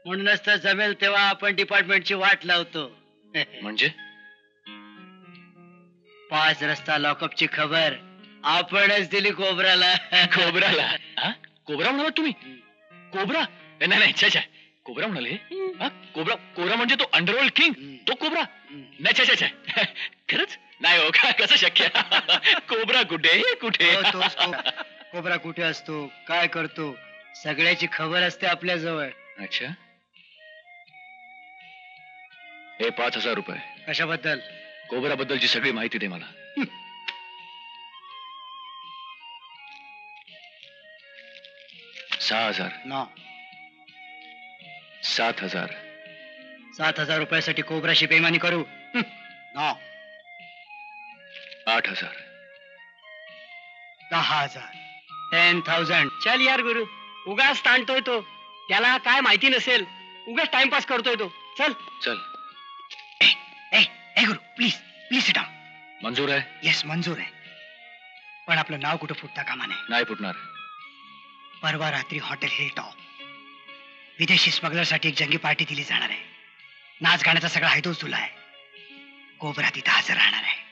N: म्हणूनच तर जमेल तेव्हा आपण डिपार्टमेंटची वाट लावतो.
L: म्हणजे
N: 5 रस्ता लॉकअपची खबर आपणच दिली कोबराला.
L: कोबराला? कोबरा म्हणाला तुम्ही? कोबरा? नाही नाही, छा कोबरा म्हणाले? कोबरा? कोबरा म्हणजे तो अंडरवर्ल्ड किंग, तो कोबरा? नाही छा छा, खरंच नाही हो का? कसं शक्य? कोबरा कुठे कुठे?
N: कोबरा कुठे असतो, काय करतो, सगळ्याची खबर असते आपल्या जवळ.
L: अच्छा. हे 5000 रुपये.
N: कशाबद्दल?
L: कोबरा बद्दलची सगळी माहिती दे मला. 6000. 7000.
N: 7000 रुपयासाठी कोबराशी बेईमानी करू?
L: 8000.
N: 10,000. 10,000. चल यार गुरु, उगाच ताणतोय तो. त्याला काय माहिती नसेल, उगाच टाइमपास करतोय तो. चल
L: चल.
N: गुरु प्लीज प्लीज सिट डाऊन.
L: मंजूर आहे?
N: येस मंजूर आहे, पण आपलं नाव कुठं फुटता कामा नये.
L: नाही फुटणार.
N: परवा रात्री हॉटेल हिल टॉप विदेशी स्मगलरसाठी एक जंगी पार्टी दिली जाणार आहे. नाच गाण्याचा सगळा हैदोस तुला आहे. कोबरा तिथं हजर राहणार आहे.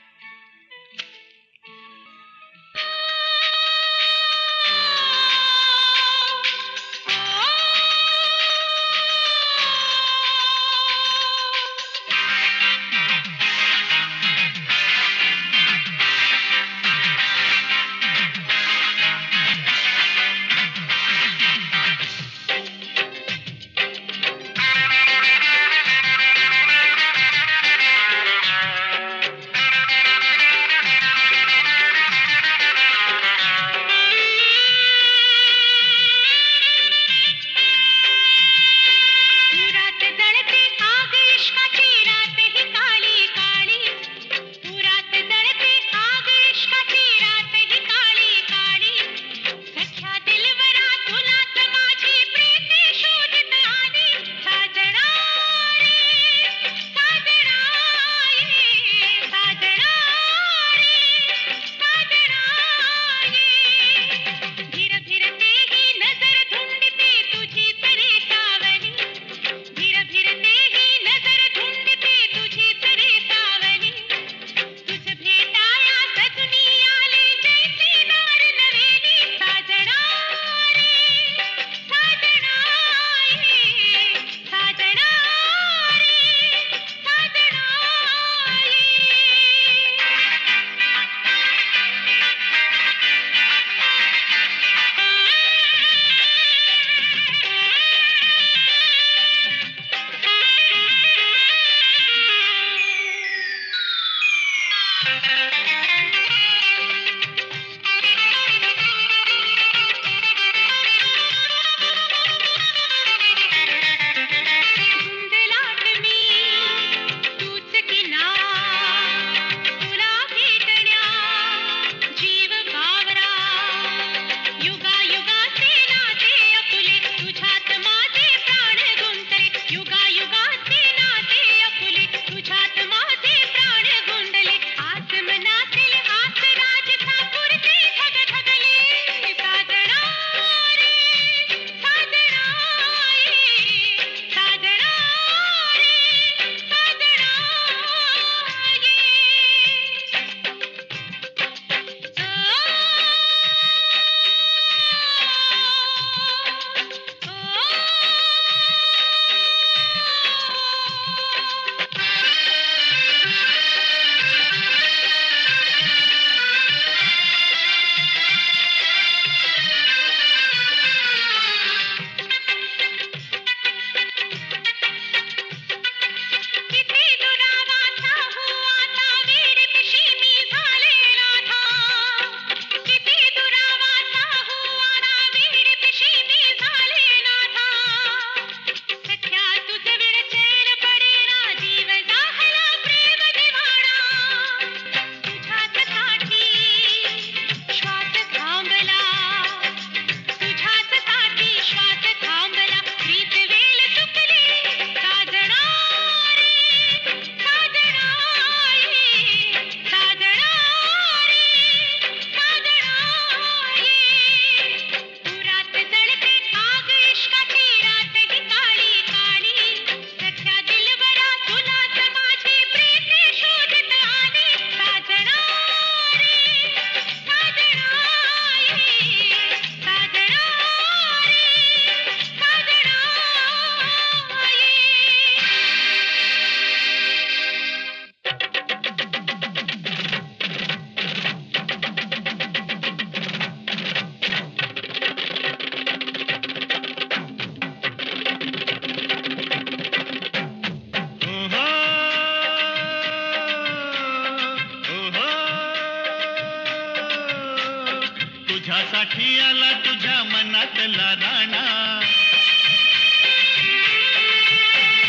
D: तुझ्यासाठी आला तुझ्या मनातला राणा,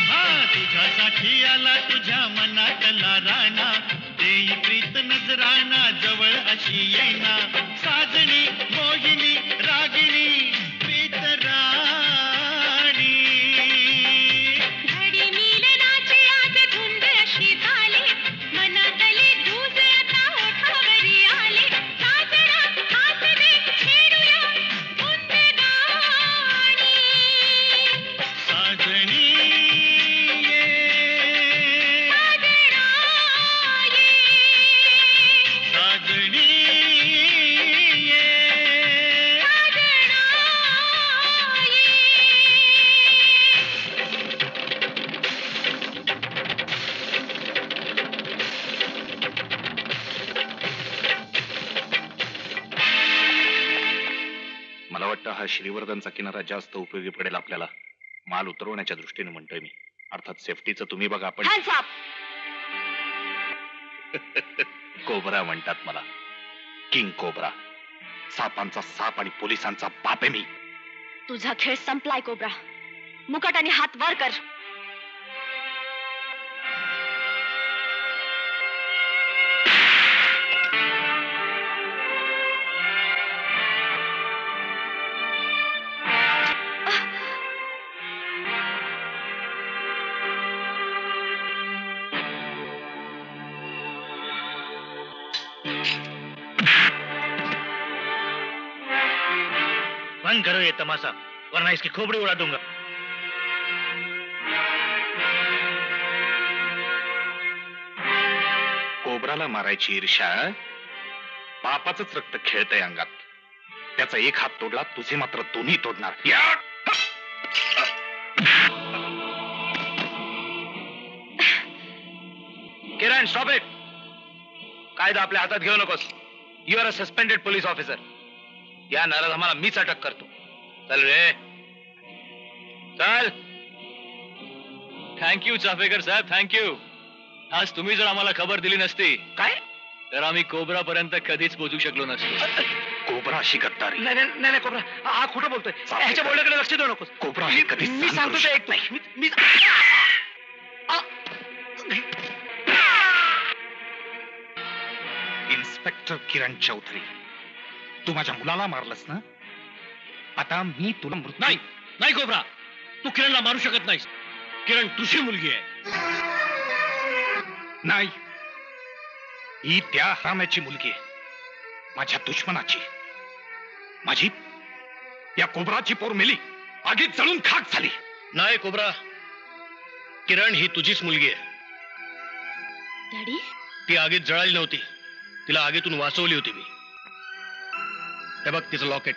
D: हा तुझ्यासाठी आला तुझ्या मनातला राणा, देई प्रीत नजराणा जवळ अशी येना, साजणी मोहिनी रागिणी प्रीत राणी.
B: घडी मिलनाची आज धुंद अशी झाली, मनातले दूध आता ओठावरी आले, साजणा हात दे छेडूया गुंद गाणी.
D: साजणी ये,
B: साजणा ये,
D: साजणी ये,
B: साजणा ये.
E: मला वाटतं हा श्रीवर्धनचा किनारा जास्त उपयोगी पडेल आपल्याला. माल उतरवण्याच्या दृष्टीने म्हणतोय मी. अर्थात सेफ्टीचं तुम्ही बघा. आपण
B: Hands up.
E: कोबरा म्हणतात मला. King cobra. सापांचा साप आणि पोलिसांचा बाप आहे मी.
B: तुझा खेळ संपलाय कोब्रा. मुकाटाने हात वर कर.
F: बंद करो ये तमाशा, वरना इसकी खोपड़ी उड़ा दूंगा.
E: कोबराला मारायची ईर्ष्या बापाचंच रक्त खेळतंय अंगात. त्याचा एक हात तोडला, तुझे मात्र दोन्ही तोडणार. या!
C: किरण, स्टॉप इट. कायदा आपल्या हातात घेऊ नकोस. You are a suspended police officer. या नराधमाला मीच अटक करतो. चल रे, चल.
L: थँक्यू चाफेकर साहेब, थँक्यू. आज तुम्ही जर आम्हाला खबर दिली नसती.
C: काय
L: तर आम्ही कोबरा पर्यंत कधीच पोहोचू शकलो नसतो.
E: कोबरा अशी गद्दारी.
F: नाही कोबरा, हा खोटं बोलतोय. ह्याच्या बोलण्याकडे लक्ष देऊ नकोस.
E: कोबरा हे कधीच
F: मी
E: सहन
F: सांगतो
E: करू
F: ते
E: शकत
F: ऐक तू. मी
E: इन्स्पेक्टर किरण चौधरी, तू माझ्या मुलाला मारलंस ना? आता मी तुला
G: नाही नाही कोबरा, तू किरणला मारू शकत नाहीस. किरण तुझी मुलगी आहे.
E: नाही, ही त्या हराम्याची मुलगी आहे, माझ्या दुश्मनाची. माझी या कोबराची पोर मेली, आगीत जळून खाक झाली.
C: नाही कोबरा, किरण ही तुझीच मुलगी आहे.
B: डॅडी,
C: ती आगीत जळाली नव्हती, तिला आगीतून वाचवली होती मी. हे बघ तिचं लॉकेट.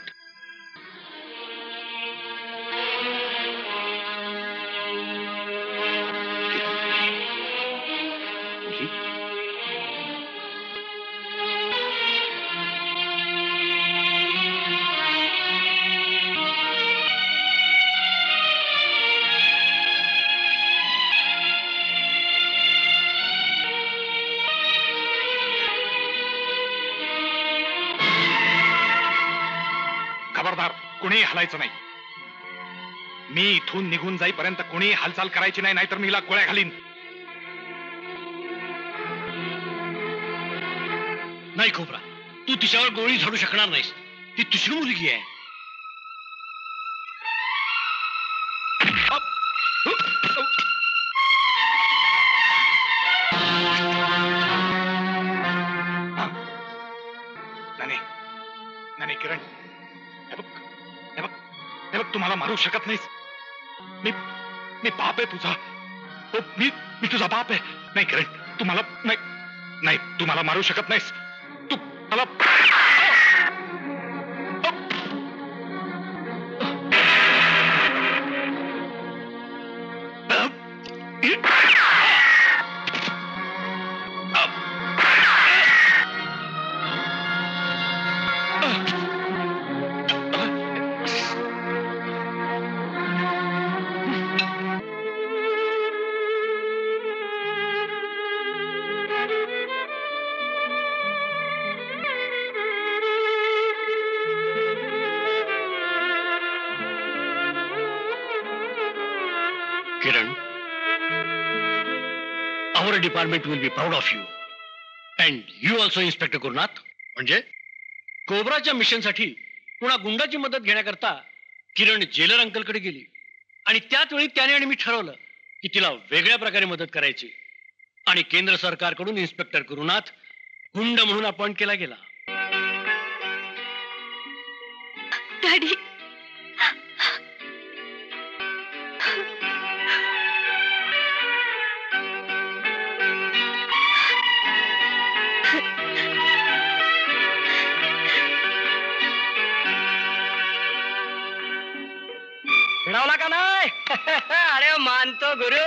E: खबरदार, कुणी हलायचं नाही. मी इथून निघून जाईपर्यंत कुणी हालचाल करायची नाही, नाहीतर मी हिला गोळ्या घालीन.
G: नाही कोबरा, तू तिच्यावर गोळी झाडू शकणार नाहीस. ती तुझी मुलगी आहे.
E: नाही किरण, हे बघ, तुम्हाला मारू शकत नाहीस. मी बाप आहे तुझा. मी तुझा बाप आहे. नाही किरण, तुम्हाला नाही, तुम्हाला मारू शकत नाहीस. तू मला
G: Kiran, our department will be proud of you. And you also, Inspector Gurnath. म्हणजे कोबराच्या मिशनसाठी पुन्हा गुंडाची मदत घेण्याकरता किरण जेलर अंकलकडे गेली आणि त्याच वेळी त्याने आणि मी ठरवलं की तिला वेगळ्या प्रकारे मदत करायची आणि केंद्र सरकारकडून इन्स्पेक्टर गुरुनाथ गुंड म्हणून अपॉइंट केला गेला.
B: डॅडी,
N: मिळवला का नाही? अरे मानतो गुरु.